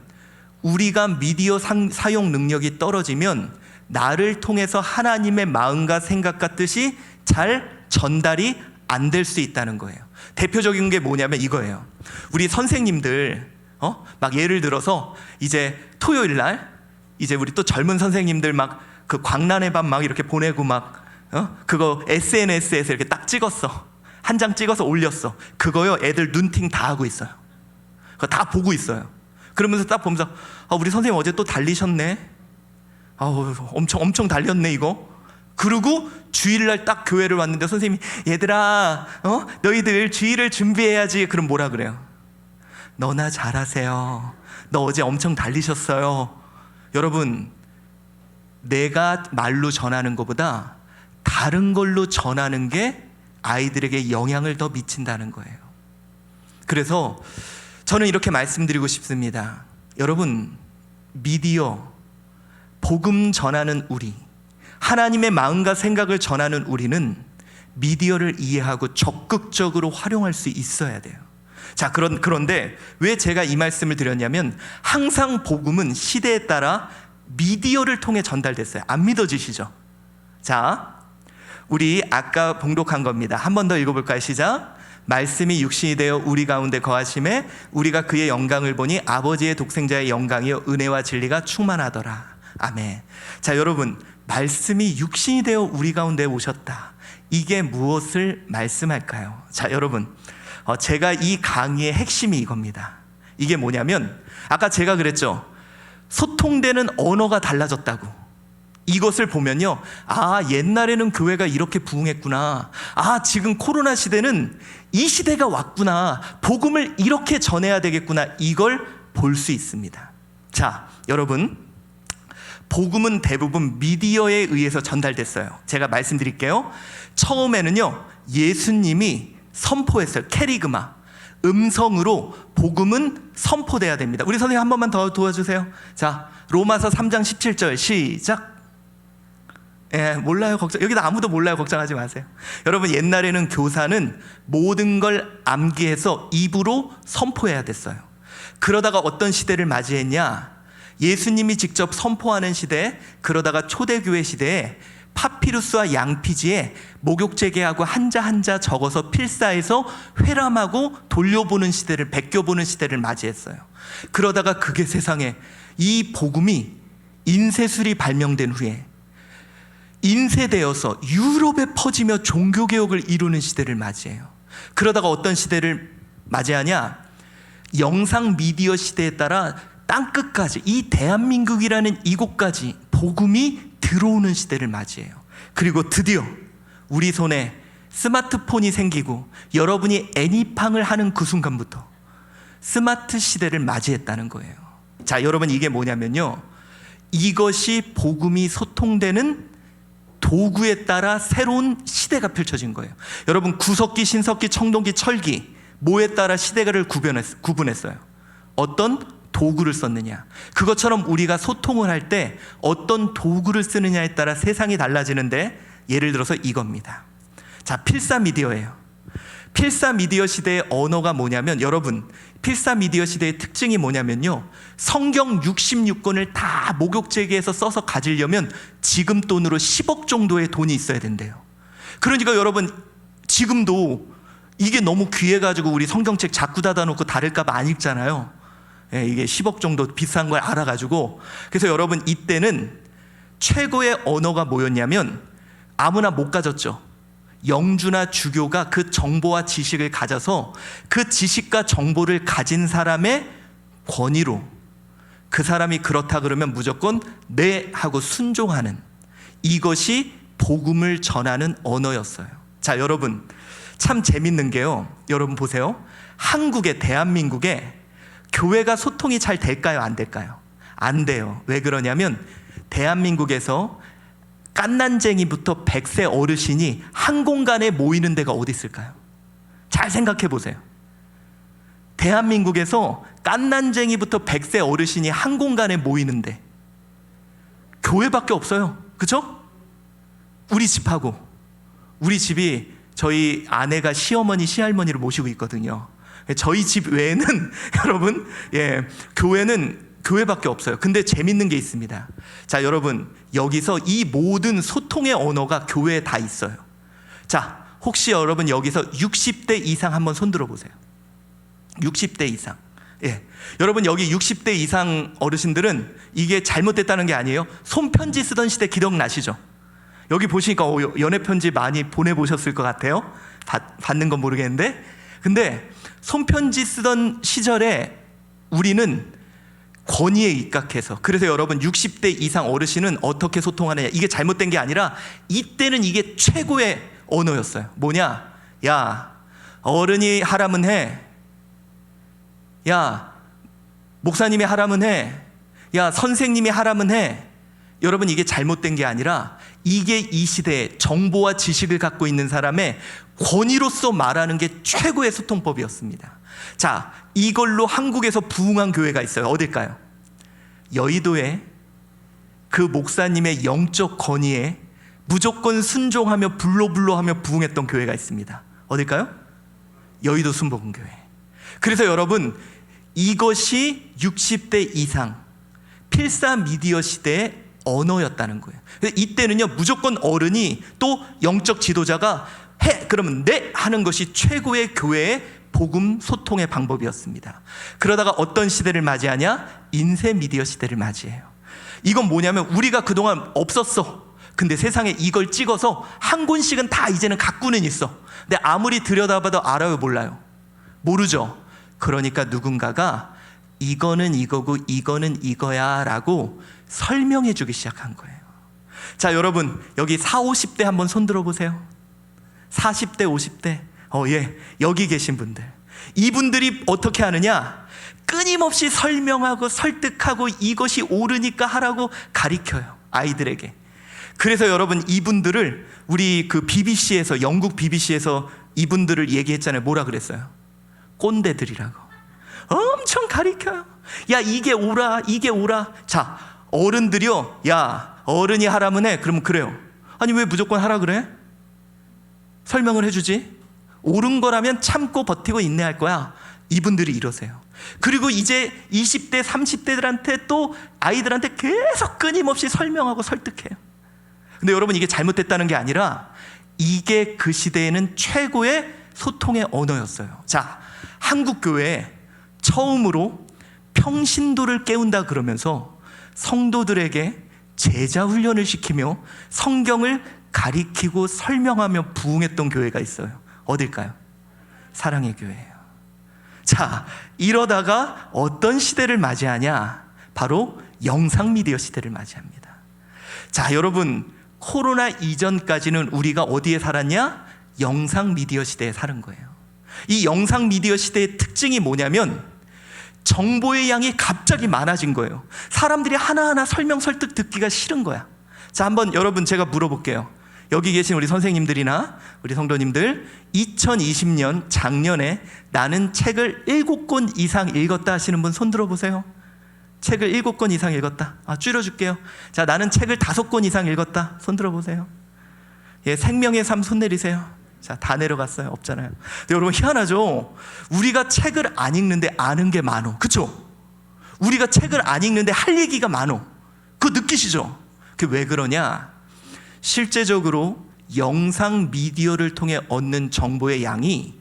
우리가 미디어 사용 능력이 떨어지면 나를 통해서 하나님의 마음과 생각과 뜻이 잘 전달이 안 될 수 있다는 거예요. 대표적인 게 뭐냐면 이거예요. 우리 선생님들 막 예를 들어서 이제 토요일 날 이제 우리 또 젊은 선생님들 막 그 광란의 밤 막 이렇게 보내고 막 그거 SNS에서 이렇게 딱 찍었어. 한 장 찍어서 올렸어. 그거요, 애들 눈팅 다 하고 있어요. 그거 다 보고 있어요. 그러면서 딱 보면서 우리 선생님 어제 또 달리셨네. 엄청 달렸네 이거. 그리고 주일날 딱 교회를 왔는데 선생님이 얘들아 너희들 주일을 준비해야지. 그럼 뭐라 그래요? 너나 잘하세요. 너 어제 엄청 달리셨어요. 여러분, 내가 말로 전하는 것보다 다른 걸로 전하는 게 아이들에게 영향을 더 미친다는 거예요. 그래서 저는 이렇게 말씀드리고 싶습니다. 여러분, 미디어, 복음 전하는 우리, 하나님의 마음과 생각을 전하는 우리는 미디어를 이해하고 적극적으로 활용할 수 있어야 돼요. 자, 그런데 왜 제가 이 말씀을 드렸냐면 항상 복음은 시대에 따라 미디어를 통해 전달됐어요. 안 믿어지시죠? 자, 우리 아까 봉독한 겁니다. 한 번 더 읽어볼까요? 시작. 말씀이 육신이 되어 우리 가운데 거하심에 우리가 그의 영광을 보니 아버지의 독생자의 영광이요 은혜와 진리가 충만하더라. 아멘. 자, 여러분, 말씀이 육신이 되어 우리 가운데 오셨다. 이게 무엇을 말씀할까요? 자, 여러분, 제가 이 강의의 핵심이 이겁니다. 이게 뭐냐면 아까 제가 그랬죠. 소통되는 언어가 달라졌다고. 이것을 보면요, 옛날에는 교회가 이렇게 부흥했구나. 지금 코로나 시대는 이 시대가 왔구나. 복음을 이렇게 전해야 되겠구나. 이걸 볼 수 있습니다. 자, 여러분, 복음은 대부분 미디어에 의해서 전달됐어요. 제가 말씀드릴게요. 처음에는요, 예수님이 선포했어요. 캐리그마, 음성으로 복음은 선포돼야 됩니다. 우리 선생님 한 번만 더 도와주세요. 자, 로마서 3장 17절 시작. 몰라요. 여기다 아무도 몰라요. 걱정하지 마세요. 여러분, 옛날에는 교사는 모든 걸 암기해서 입으로 선포해야 됐어요. 그러다가 어떤 시대를 맞이했냐? 예수님이 직접 선포하는 시대, 그러다가 초대교회 시대에 파피루스와 양피지에 목욕제계하고 한자 한자 적어서 필사해서 회람하고 돌려보는 시대를, 베껴보는 시대를 맞이했어요. 그러다가 그게 세상에 이 복음이 인쇄술이 발명된 후에 인쇄되어서 유럽에 퍼지며 종교개혁을 이루는 시대를 맞이해요. 그러다가 어떤 시대를 맞이하냐? 영상 미디어 시대에 따라 땅끝까지, 이 대한민국이라는 이곳까지 복음이 들어오는 시대를 맞이해요. 그리고 드디어 우리 손에 스마트폰이 생기고 여러분이 애니팡을 하는 그 순간부터 스마트 시대를 맞이했다는 거예요. 자, 여러분, 이게 뭐냐면요, 이것이 복음이 소통되는 도구에 따라 새로운 시대가 펼쳐진 거예요. 여러분, 구석기, 신석기, 청동기, 철기, 뭐에 따라 시대를 구분했어요. 어떤 도구를 썼느냐. 그것처럼 우리가 소통을 할 때 어떤 도구를 쓰느냐에 따라 세상이 달라지는데, 예를 들어서 이겁니다. 자, 필사 미디어예요. 필사 미디어 시대의 언어가 뭐냐면, 여러분, 필사 미디어 시대의 특징이 뭐냐면요, 성경 66권을 다 목욕제계에서 써서 가지려면 지금 돈으로 10억 정도의 돈이 있어야 된대요. 그러니까 여러분, 지금도 이게 너무 귀해가지고 우리 성경책 자꾸 닫아놓고 다를까봐 안 읽잖아요. 이게 10억 정도 비싼 걸 알아가지고. 그래서 여러분, 이때는 최고의 언어가 뭐였냐면, 아무나 못 가졌죠. 영주나 주교가 그 정보와 지식을 가져서 그 지식과 정보를 가진 사람의 권위로, 그 사람이 그렇다 그러면 무조건 네 하고 순종하는, 이것이 복음을 전하는 언어였어요. 자, 여러분, 참 재밌는 게요, 여러분 보세요. 한국에, 대한민국에 교회가 소통이 잘 될까요? 안 될까요? 안 돼요. 왜 그러냐면, 대한민국에서 깐난쟁이부터 100세 어르신이 한 공간에 모이는 데가 어디 있을까요? 잘 생각해 보세요. 대한민국에서 깐난쟁이부터 100세 어르신이 한 공간에 모이는데 교회밖에 없어요. 그렇죠? 우리 집하고, 우리 집이 저희 아내가 시어머니, 시할머니를 모시고 있거든요. 저희 집 외에는 여러분, 교회는 교회밖에 없어요. 근데 재밌는 게 있습니다. 자, 여러분, 여기서 이 모든 소통의 언어가 교회에 다 있어요. 자, 혹시 여러분 여기서 60대 이상 한번 손 들어보세요. 60대 이상. 여러분, 여기 60대 이상 어르신들은 이게 잘못됐다는 게 아니에요. 손편지 쓰던 시대 기억나시죠? 여기 보시니까 연애편지 많이 보내보셨을 것 같아요. 받는 건 모르겠는데, 근데 손편지 쓰던 시절에 우리는 권위에 입각해서, 그래서 여러분 60대 이상 어르신은 어떻게 소통하느냐, 이게 잘못된 게 아니라 이때는 이게 최고의 언어였어요. 뭐냐? 야, 어른이 하라면 해. 야, 목사님이 하라면 해. 야, 선생님이 하라면 해. 여러분, 이게 잘못된 게 아니라 이게 이 시대에 정보와 지식을 갖고 있는 사람의 권위로서 말하는 게 최고의 소통법이었습니다. 자, 이걸로 한국에서 부흥한 교회가 있어요. 어딜까요? 여의도에 그 목사님의 영적 권위에 무조건 순종하며 불로불로하며 부흥했던 교회가 있습니다. 어딜까요? 여의도 순복음교회. 그래서 여러분, 이것이 60대 이상 필사 미디어 시대의 언어였다는 거예요. 이때는요, 무조건 어른이 또 영적 지도자가 해! 그러면 네! 하는 것이 최고의 교회의 복음 소통의 방법이었습니다. 그러다가 어떤 시대를 맞이하냐? 인쇄 미디어 시대를 맞이해요. 이건 뭐냐면, 우리가 그동안 없었어. 근데 세상에 이걸 찍어서 한 권씩은 다 이제는 갖고는 있어. 근데 아무리 들여다봐도 알아요, 몰라요? 모르죠. 그러니까 누군가가 이거는 이거고 이거는 이거야 라고 설명해 주기 시작한 거예요. 자, 여러분, 여기 40, 50대 한번 손 들어보세요. 40대, 50대. 여기 계신 분들, 이분들이 어떻게 하느냐? 끊임없이 설명하고 설득하고 이것이 옳으니까 하라고 가르쳐요, 아이들에게. 그래서 여러분, 이분들을 우리 그 BBC에서, 영국 BBC에서 이분들을 얘기했잖아요. 뭐라 그랬어요? 꼰대들이라고. 엄청 가르쳐요. 야, 이게 옳아, 이게 옳아. 자, 어른들이요, 야, 어른이 하라면 해. 그러면 그래요. 아니, 왜 무조건 하라 그래? 설명을 해주지. 옳은 거라면 참고 버티고 인내할 거야. 이분들이 이러세요. 그리고 이제 20대 30대들한테 또 아이들한테 계속 끊임없이 설명하고 설득해요. 근데 여러분, 이게 잘못됐다는 게 아니라 이게 그 시대에는 최고의 소통의 언어였어요. 자, 한국 교회에 처음으로 평신도를 깨운다 그러면서 성도들에게 제자 훈련을 시키며 성경을 가리키고 설명하며 부흥했던 교회가 있어요. 어딜까요? 사랑의 교회예요. 자, 이러다가 어떤 시대를 맞이하냐? 바로 영상 미디어 시대를 맞이합니다. 자, 여러분, 코로나 이전까지는 우리가 어디에 살았냐? 영상 미디어 시대에 사는 거예요. 이 영상 미디어 시대의 특징이 뭐냐면 정보의 양이 갑자기 많아진 거예요. 사람들이 하나하나 설명 설득 듣기가 싫은 거야. 자, 한번 여러분, 제가 물어볼게요. 여기 계신 우리 선생님들이나 우리 성도님들, 2020년 작년에 나는 책을 7권 이상 읽었다 하시는 분 손 들어보세요. 책을 7권 이상 읽었다. 줄여줄게요. 자, 나는 책을 5권 이상 읽었다. 손 들어보세요. 예, 생명의 삶 손 내리세요. 자, 다 내려갔어요. 없잖아요. 근데 여러분, 희한하죠? 우리가 책을 안 읽는데 아는 게 많어. 그쵸? 우리가 책을 안 읽는데 할 얘기가 많어. 그거 느끼시죠? 그게 왜 그러냐? 실제적으로 영상 미디어를 통해 얻는 정보의 양이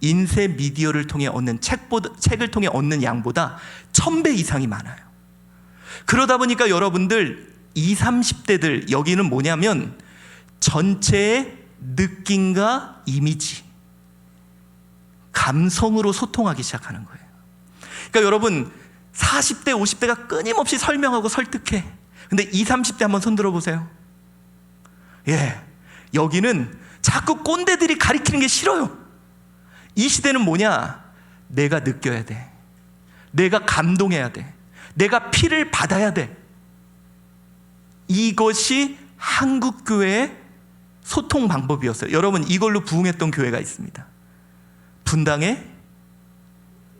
인쇄 미디어를 통해 얻는 책을 통해 얻는 양보다 1000배 이상이 많아요. 그러다 보니까 여러분들 20, 30대들, 여기는 뭐냐면 전체의 느낌과 이미지, 감성으로 소통하기 시작하는 거예요. 그러니까 여러분, 40대, 50대가 끊임없이 설명하고 설득해. 근데 20, 30대 한번 손 들어보세요. 예, 여기는 자꾸 꼰대들이 가리키는 게 싫어요. 이 시대는 뭐냐? 내가 느껴야 돼. 내가 감동해야 돼. 내가 피를 받아야 돼. 이것이 한국교회의 소통 방법이었어요. 여러분, 이걸로 부흥했던 교회가 있습니다. 분당에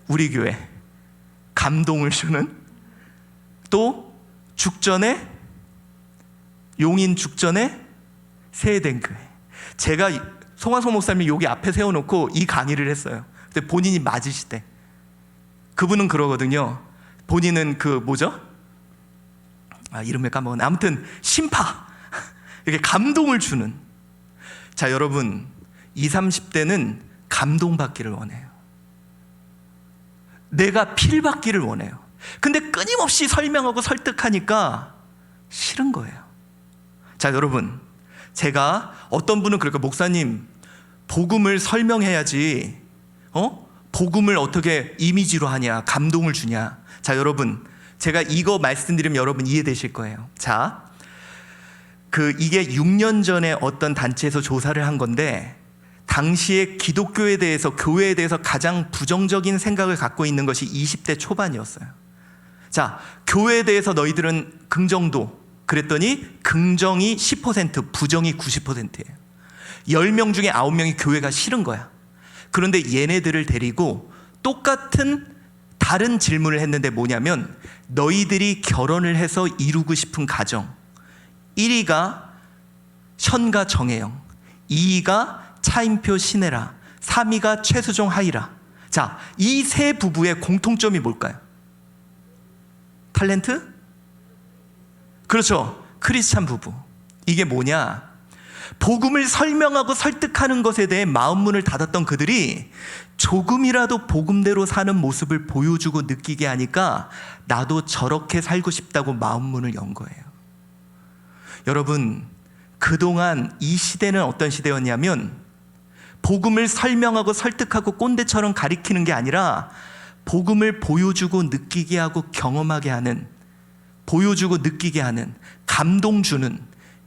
우리 교회, 감동을 주는, 또 죽전에, 용인 죽전에 세해된 교회. 제가 송화성 목사님이 여기 앞에 세워놓고 이 강의를 했어요. 근데 본인이 맞으시대. 그분은 그러거든요. 본인은 그 뭐죠? 이름을 까먹었네. 아무튼 심파, 이렇게 감동을 주는. 자, 여러분, 20, 30대는 감동받기를 원해요. 내가 필 받기를 원해요. 근데 끊임없이 설명하고 설득하니까 싫은 거예요. 자, 여러분, 제가 어떤 분은 그럴까? 목사님, 복음을 설명해야지, 복음을 어떻게 이미지로 하냐, 감동을 주냐. 자, 여러분, 제가 이거 말씀드리면 여러분 이해되실 거예요. 자, 이게 6년 전에 어떤 단체에서 조사를 한 건데, 당시에 기독교에 대해서, 교회에 대해서 가장 부정적인 생각을 갖고 있는 것이 20대 초반이었어요. 자, 교회에 대해서 너희들은 긍정도, 그랬더니 긍정이 10%, 부정이 90%예요. 10명 중에 9명이 교회가 싫은 거야. 그런데 얘네들을 데리고 똑같은 다른 질문을 했는데 뭐냐면, 너희들이 결혼을 해서 이루고 싶은 가정, 1위가 현가 정혜영, 2위가 차인표 신혜라, 3위가 최수종 하이라. 자, 이 세 부부의 공통점이 뭘까요? 탤런트? 그렇죠. 크리스찬 부부. 이게 뭐냐? 복음을 설명하고 설득하는 것에 대해 마음문을 닫았던 그들이 조금이라도 복음대로 사는 모습을 보여주고 느끼게 하니까 나도 저렇게 살고 싶다고 마음문을 연 거예요. 여러분, 그동안 이 시대는 어떤 시대였냐면, 복음을 설명하고 설득하고 꼰대처럼 가리키는 게 아니라 복음을 보여주고 느끼게 하고 경험하게 하는, 보여주고 느끼게 하는, 감동 주는,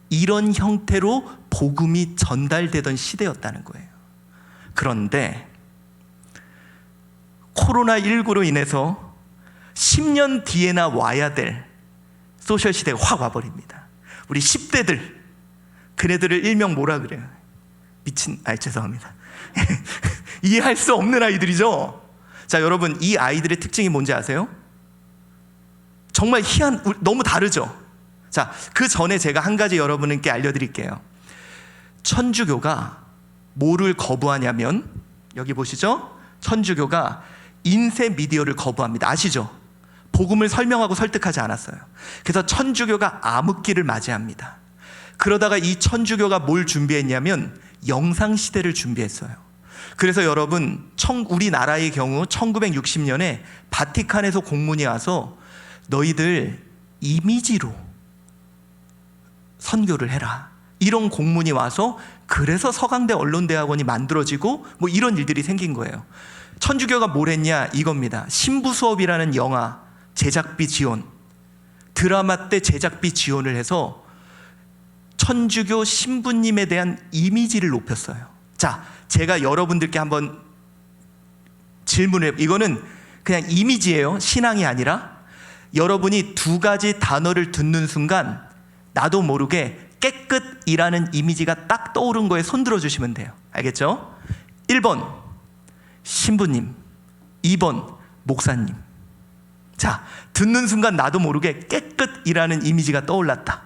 이런 형태로 복음이 전달되던 시대였다는 거예요. 그런데 코로나19로 인해서 10년 뒤에나 와야 될 소셜 시대가 확 와버립니다. 우리 10대들, 그네들을 일명 뭐라 그래요? 죄송합니다. 이해할 수 없는 아이들이죠. 자, 여러분, 이 아이들의 특징이 뭔지 아세요? 정말 너무 다르죠. 자, 그 전에 제가 한 가지 여러분께 알려드릴게요. 천주교가 뭐를 거부하냐면, 여기 보시죠? 천주교가 인쇄 미디어를 거부합니다. 아시죠? 복음을 설명하고 설득하지 않았어요. 그래서 천주교가 암흑기를 맞이합니다. 그러다가 이 천주교가 뭘 준비했냐면 영상 시대를 준비했어요. 그래서 여러분, 우리나라의 경우 1960년에 바티칸에서 공문이 와서 너희들 이미지로 선교를 해라, 이런 공문이 와서, 그래서 서강대 언론대학원이 만들어지고 뭐 이런 일들이 생긴 거예요. 천주교가 뭘 했냐, 이겁니다. 신부수업이라는 영화 제작비 지원, 드라마 때 제작비 지원을 해서 천주교 신부님에 대한 이미지를 높였어요. 자, 제가 여러분들께 한번 질문을, 이거는 그냥 이미지예요, 신앙이 아니라. 여러분이 두 가지 단어를 듣는 순간 나도 모르게 깨끗이라는 이미지가 딱 떠오른 거에 손들어 주시면 돼요. 알겠죠? 1번 신부님, 2번 목사님. 자, 듣는 순간 나도 모르게 깨끗이라는 이미지가 떠올랐다.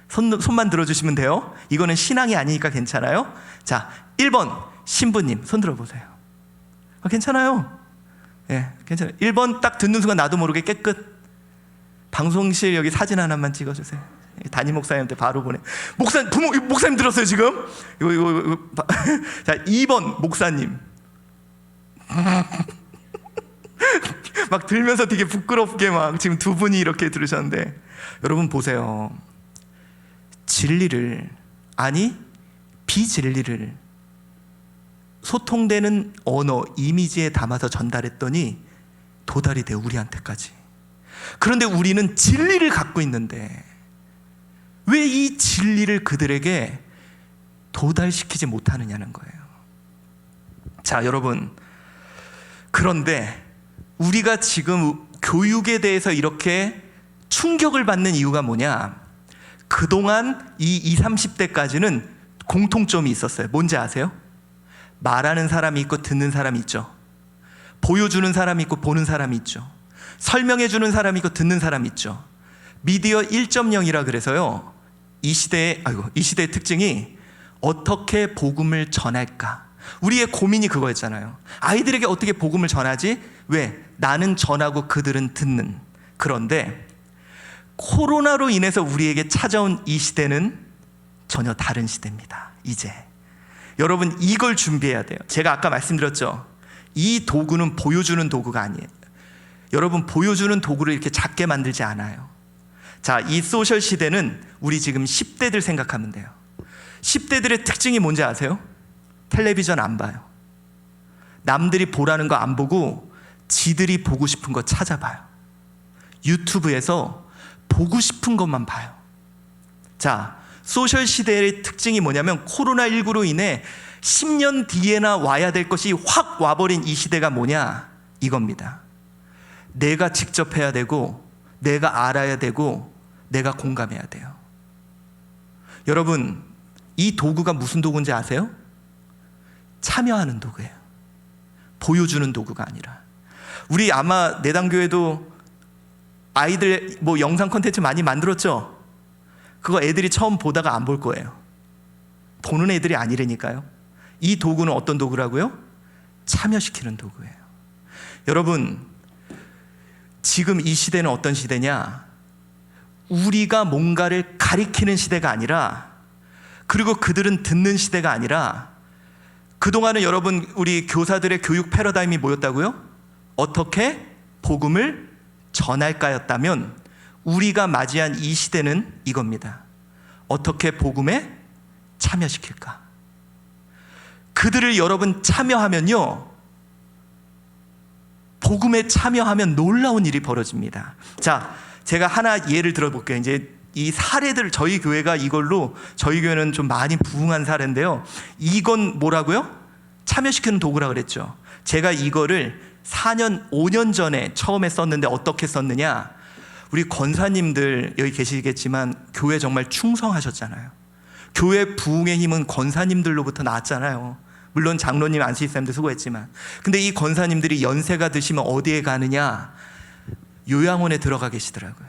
손만 들어주시면 돼요. 이거는 신앙이 아니니까 괜찮아요. 자, 1번 신부님 손 들어보세요. 괜찮아요. 예, 괜찮아요. 1번 딱 듣는 순간 나도 모르게 깨끗. 방송실 여기 사진 하나만 찍어주세요. 담임 목사님한테 바로 보내. 목사님 들었어요 지금? 이거. 자, 2번 목사님. 막 들면서 되게 부끄럽게 막 지금 두 분이 이렇게 들으셨는데, 여러분 보세요. 진리를, 아니 비진리를 소통되는 언어, 이미지에 담아서 전달했더니 도달이 돼요, 우리한테까지. 그런데 우리는 진리를 갖고 있는데 왜 이 진리를 그들에게 도달시키지 못하느냐는 거예요. 자, 여러분, 그런데 우리가 지금 교육에 대해서 이렇게 충격을 받는 이유가 뭐냐? 그동안 이 20, 30대까지는 공통점이 있었어요. 뭔지 아세요? 말하는 사람이 있고 듣는 사람이 있죠. 보여주는 사람이 있고 보는 사람이 있죠. 설명해주는 사람이 있고 듣는 사람이 있죠. 미디어 1.0이라 그래서요, 이 시대의 특징이 어떻게 복음을 전할까? 우리의 고민이 그거였잖아요. 아이들에게 어떻게 복음을 전하지? 왜? 나는 전하고 그들은 듣는. 그런데 코로나로 인해서 우리에게 찾아온 이 시대는 전혀 다른 시대입니다. 이제 여러분, 이걸 준비해야 돼요. 제가 아까 말씀드렸죠, 이 도구는 보여주는 도구가 아니에요. 여러분, 보여주는 도구를 이렇게 작게 만들지 않아요. 자, 이 소셜 시대는 우리 지금 10대들 생각하면 돼요. 10대들의 특징이 뭔지 아세요? 텔레비전 안 봐요. 남들이 보라는 거 안 보고 지들이 보고 싶은 거 찾아봐요. 유튜브에서 보고 싶은 것만 봐요. 자, 소셜 시대의 특징이 뭐냐면, 코로나19로 인해 10년 뒤에나 와야 될 것이 확 와버린 이 시대가 뭐냐? 이겁니다. 내가 직접 해야 되고, 내가 알아야 되고, 내가 공감해야 돼요. 여러분, 이 도구가 무슨 도구인지 아세요? 참여하는 도구예요. 보여주는 도구가 아니라. 우리 아마 내당교회도 아이들 뭐 영상 콘텐츠 많이 만들었죠? 그거 애들이 처음 보다가 안 볼 거예요. 보는 애들이 아니라니까요. 이 도구는 어떤 도구라고요? 참여시키는 도구예요. 여러분, 지금 이 시대는 어떤 시대냐? 우리가 뭔가를 가리키는 시대가 아니라, 그리고 그들은 듣는 시대가 아니라, 그동안은 여러분, 우리 교사들의 교육 패러다임이 뭐였다고요? 어떻게 복음을 전할까였다면, 우리가 맞이한 이 시대는 이겁니다. 어떻게 복음에 참여시킬까? 그들을 여러분 참여하면요, 복음에 참여하면 놀라운 일이 벌어집니다. 자, 제가 하나 예를 들어볼게요. 이제 이 사례들, 저희 교회가 이걸로, 저희 교회는 좀 많이 부흥한 사례인데요, 이건 뭐라고요? 참여시키는 도구라 그랬죠. 제가 이거를 4년, 5년 전에 처음에 썼는데 어떻게 썼느냐? 우리 권사님들 여기 계시겠지만 교회 정말 충성하셨잖아요. 교회 부흥의 힘은 권사님들로부터 나왔잖아요. 물론 장로님, 안수집사님도 수고했지만, 근데 이 권사님들이 연세가 드시면 어디에 가느냐? 요양원에 들어가 계시더라고요.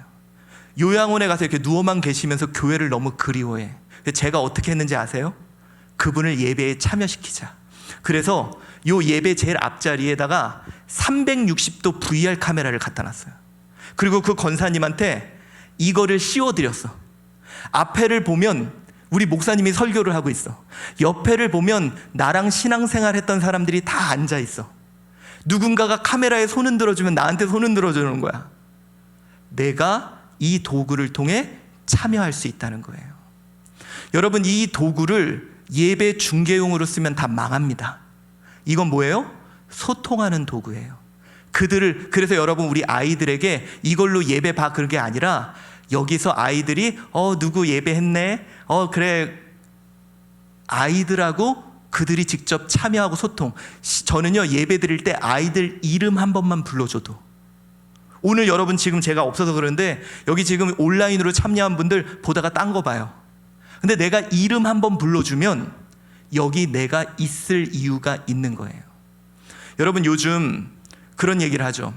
요양원에 가서 이렇게 누워만 계시면서 교회를 너무 그리워해. 제가 어떻게 했는지 아세요? 그분을 예배에 참여시키자. 그래서 요 예배 제일 앞자리에다가 360도 VR 카메라를 갖다 놨어요. 그리고 그 권사님한테 이거를 씌워드렸어. 앞에를 보면 우리 목사님이 설교를 하고 있어. 옆에를 보면 나랑 신앙생활 했던 사람들이 다 앉아 있어. 누군가가 카메라에 손 흔들어주면 나한테 손 흔들어주는 거야. 내가 이 도구를 통해 참여할 수 있다는 거예요. 여러분, 이 도구를 예배 중계용으로 쓰면 다 망합니다. 이건 뭐예요? 소통하는 도구예요. 그래서 여러분, 우리 아이들에게 이걸로 예배 봐, 그런 게 아니라 여기서 아이들이 누구 예배했네? 그래. 아이들하고 그들이 직접 참여하고 소통. 저는요, 예배 드릴 때 아이들 이름 한 번만 불러줘도, 오늘 여러분 지금 제가 없어서 그러는데 여기 지금 온라인으로 참여한 분들 보다가 딴 거 봐요. 근데 내가 이름 한 번 불러주면 여기 내가 있을 이유가 있는 거예요. 여러분, 요즘 그런 얘기를 하죠.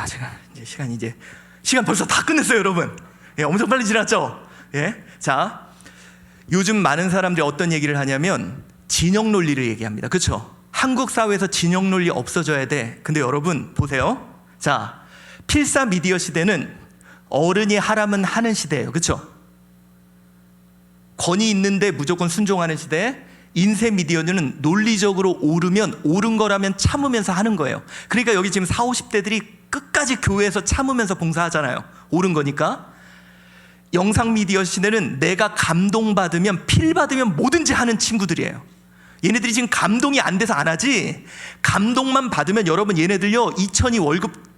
제가 시간 벌써 다 끝냈어요, 여러분. 엄청 빨리 지났죠? 자, 요즘 많은 사람들이 어떤 얘기를 하냐면 진영 논리를 얘기합니다. 그렇죠? 한국 사회에서 진영 논리 없어져야 돼. 근데 여러분 보세요. 자, 필사 미디어 시대는 어른이 하라면 하는 시대예요. 그렇죠? 권위 있는데 무조건 순종하는 시대. 인쇄 미디어는 논리적으로 옳으면 옳은 거라면 참으면서 하는 거예요. 그러니까 여기 지금 40, 50대들이 끝까지 교회에서 참으면서 봉사하잖아요. 옳은 거니까. 영상 미디어 시대는 내가 감동받으면, 필 받으면 뭐든지 하는 친구들이에요. 얘네들이 지금 감동이 안 돼서 안 하지, 감동만 받으면 여러분, 얘네들요 2002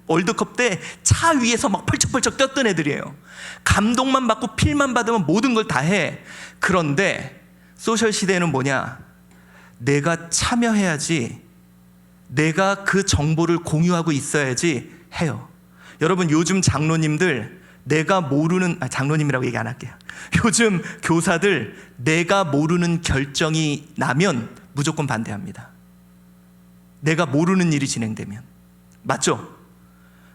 월드컵 때 차 위에서 막 펄쩍펄쩍 뛰었던 애들이에요. 감동만 받고 필만 받으면 모든 걸 다 해. 그런데 소셜 시대는 뭐냐? 내가 참여해야지, 내가 그 정보를 공유하고 있어야지 해요. 여러분, 요즘 장로님들 내가 모르는, 장로님이라고 얘기 안 할게요. 요즘 교사들 내가 모르는 결정이 나면 무조건 반대합니다. 내가 모르는 일이 진행되면. 맞죠?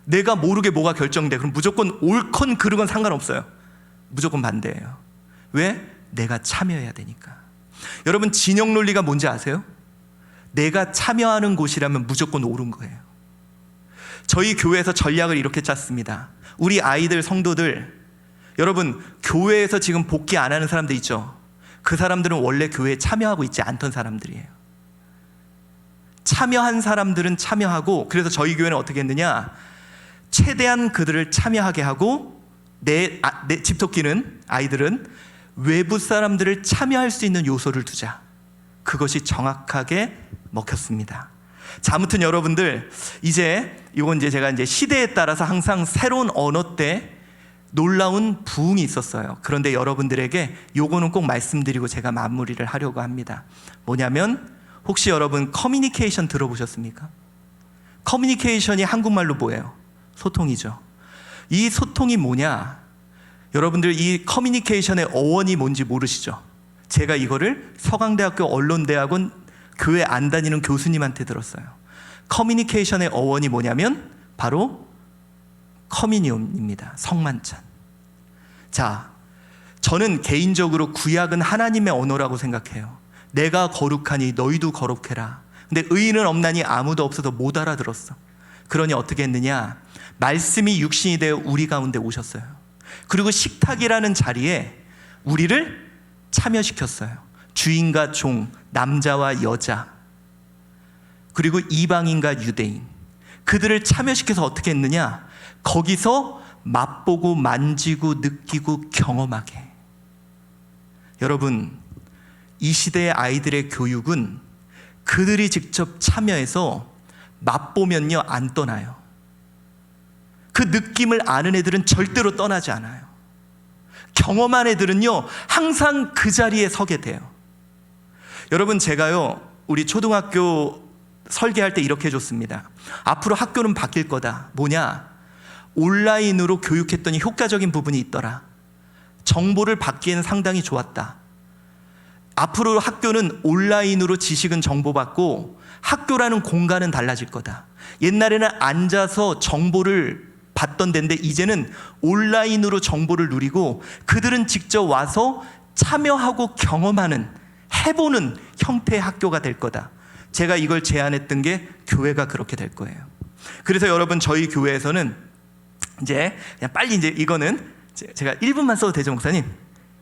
내가 모르게 뭐가 결정돼. 그럼 무조건 옳건 그르건 상관없어요. 무조건 반대예요. 왜? 내가 참여해야 되니까. 여러분, 진영 논리가 뭔지 아세요? 내가 참여하는 곳이라면 무조건 옳은 거예요. 저희 교회에서 전략을 이렇게 짰습니다. 우리 아이들, 성도들, 여러분, 교회에서 지금 복귀 안 하는 사람들 있죠? 그 사람들은 원래 교회에 참여하고 있지 않던 사람들이에요. 참여한 사람들은 참여하고, 그래서 저희 교회는 어떻게 했느냐? 최대한 그들을 참여하게 하고, 내 집토끼는, 아이들은 외부 사람들을 참여할 수 있는 요소를 두자. 그것이 정확하게 먹혔습니다. 자, 아무튼 여러분들, 이건 제가 시대에 따라서 항상 새로운 언어 때 놀라운 부흥이 있었어요. 그런데 여러분들에게 요거는 꼭 말씀드리고 제가 마무리를 하려고 합니다. 뭐냐면, 혹시 여러분 커뮤니케이션 들어보셨습니까? 커뮤니케이션이 한국말로 뭐예요? 소통이죠. 이 소통이 뭐냐? 여러분들 이 커뮤니케이션의 어원이 뭔지 모르시죠? 제가 이거를 서강대학교 언론대학원 교회 안 다니는 교수님한테 들었어요. 커뮤니케이션의 어원이 뭐냐면 바로 커뮤니온입니다. 성만찬. 자, 저는 개인적으로 구약은 하나님의 언어라고 생각해요. 내가 거룩하니 너희도 거룩해라. 근데 의인은 없나니 아무도 없어서 못 알아들었어. 그러니 어떻게 했느냐? 말씀이 육신이 되어 우리 가운데 오셨어요. 그리고 식탁이라는 자리에 우리를 참여시켰어요. 주인과 종, 남자와 여자, 그리고 이방인과 유대인, 그들을 참여시켜서 어떻게 했느냐? 거기서 맛보고 만지고 느끼고 경험하게. 여러분, 이 시대의 아이들의 교육은 그들이 직접 참여해서 맛보면요 안 떠나요. 그 느낌을 아는 애들은 절대로 떠나지 않아요. 경험한 애들은요 항상 그 자리에 서게 돼요. 여러분, 제가요 우리 초등학교 설계할 때 이렇게 해줬습니다. 앞으로 학교는 바뀔 거다. 뭐냐? 온라인으로 교육했더니 효과적인 부분이 있더라. 정보를 받기에는 상당히 좋았다. 앞으로 학교는 온라인으로 지식은 정보받고 학교라는 공간은 달라질 거다. 옛날에는 앉아서 정보를 받던 데인데 이제는 온라인으로 정보를 누리고 그들은 직접 와서 참여하고 경험하는, 해보는 형태의 학교가 될 거다. 제가 이걸 제안했던 게 교회가 그렇게 될 거예요. 그래서 여러분, 저희 교회에서는 이제 그냥 빨리 이제 이거는 제가 1분만 써도 되죠, 목사님?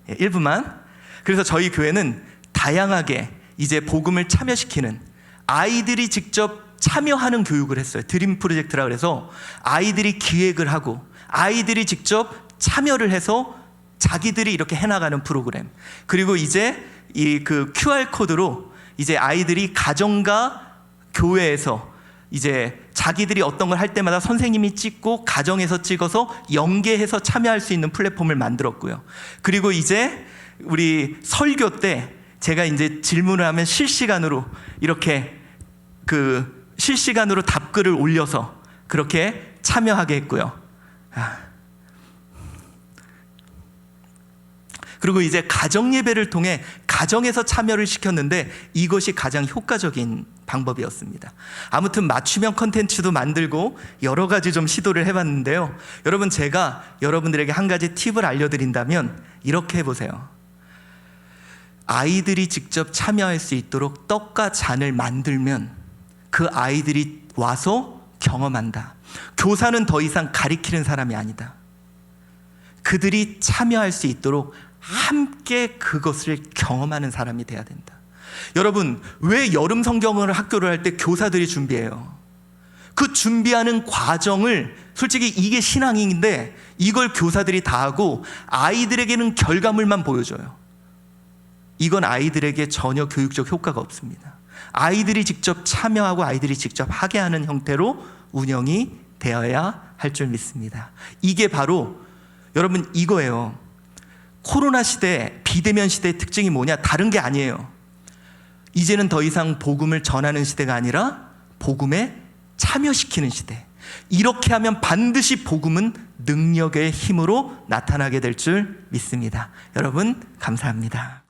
1분만. 그래서 저희 교회는 다양하게 이제 복음을 참여시키는, 아이들이 직접 참여하는 교육을 했어요. 드림 프로젝트라 그래서 아이들이 기획을 하고 아이들이 직접 참여를 해서 자기들이 이렇게 해나가는 프로그램. 그리고 이제 이 그 QR 코드로 이제 아이들이 가정과 교회에서 이제 자기들이 어떤 걸 할 때마다 선생님이 찍고 가정에서 찍어서 연계해서 참여할 수 있는 플랫폼을 만들었고요. 그리고 이제 우리 설교 때 제가 이제 질문을 하면 실시간으로 이렇게 실시간으로 답글을 올려서 그렇게 참여하게 했고요. 그리고 이제 가정 예배를 통해 가정에서 참여를 시켰는데 이것이 가장 효과적인 방법이었습니다. 아무튼 맞춤형 컨텐츠도 만들고 여러 가지 좀 시도를 해봤는데요. 여러분, 제가 여러분들에게 한 가지 팁을 알려드린다면 이렇게 해보세요. 아이들이 직접 참여할 수 있도록 떡과 잔을 만들면 그 아이들이 와서 경험한다. 교사는 더 이상 가리키는 사람이 아니다. 그들이 참여할 수 있도록 함께 그것을 경험하는 사람이 돼야 된다. 여러분, 왜 여름 성경을 학교를 할 때 교사들이 준비해요? 그 준비하는 과정을, 솔직히 이게 신앙인데 이걸 교사들이 다 하고 아이들에게는 결과물만 보여줘요. 이건 아이들에게 전혀 교육적 효과가 없습니다. 아이들이 직접 참여하고 아이들이 직접 하게 하는 형태로 운영이 되어야 할 줄 믿습니다. 이게 바로 여러분 이거예요. 코로나 시대, 비대면 시대의 특징이 뭐냐? 다른 게 아니에요. 이제는 더 이상 복음을 전하는 시대가 아니라 복음에 참여시키는 시대. 이렇게 하면 반드시 복음은 능력의 힘으로 나타나게 될 줄 믿습니다. 여러분, 감사합니다.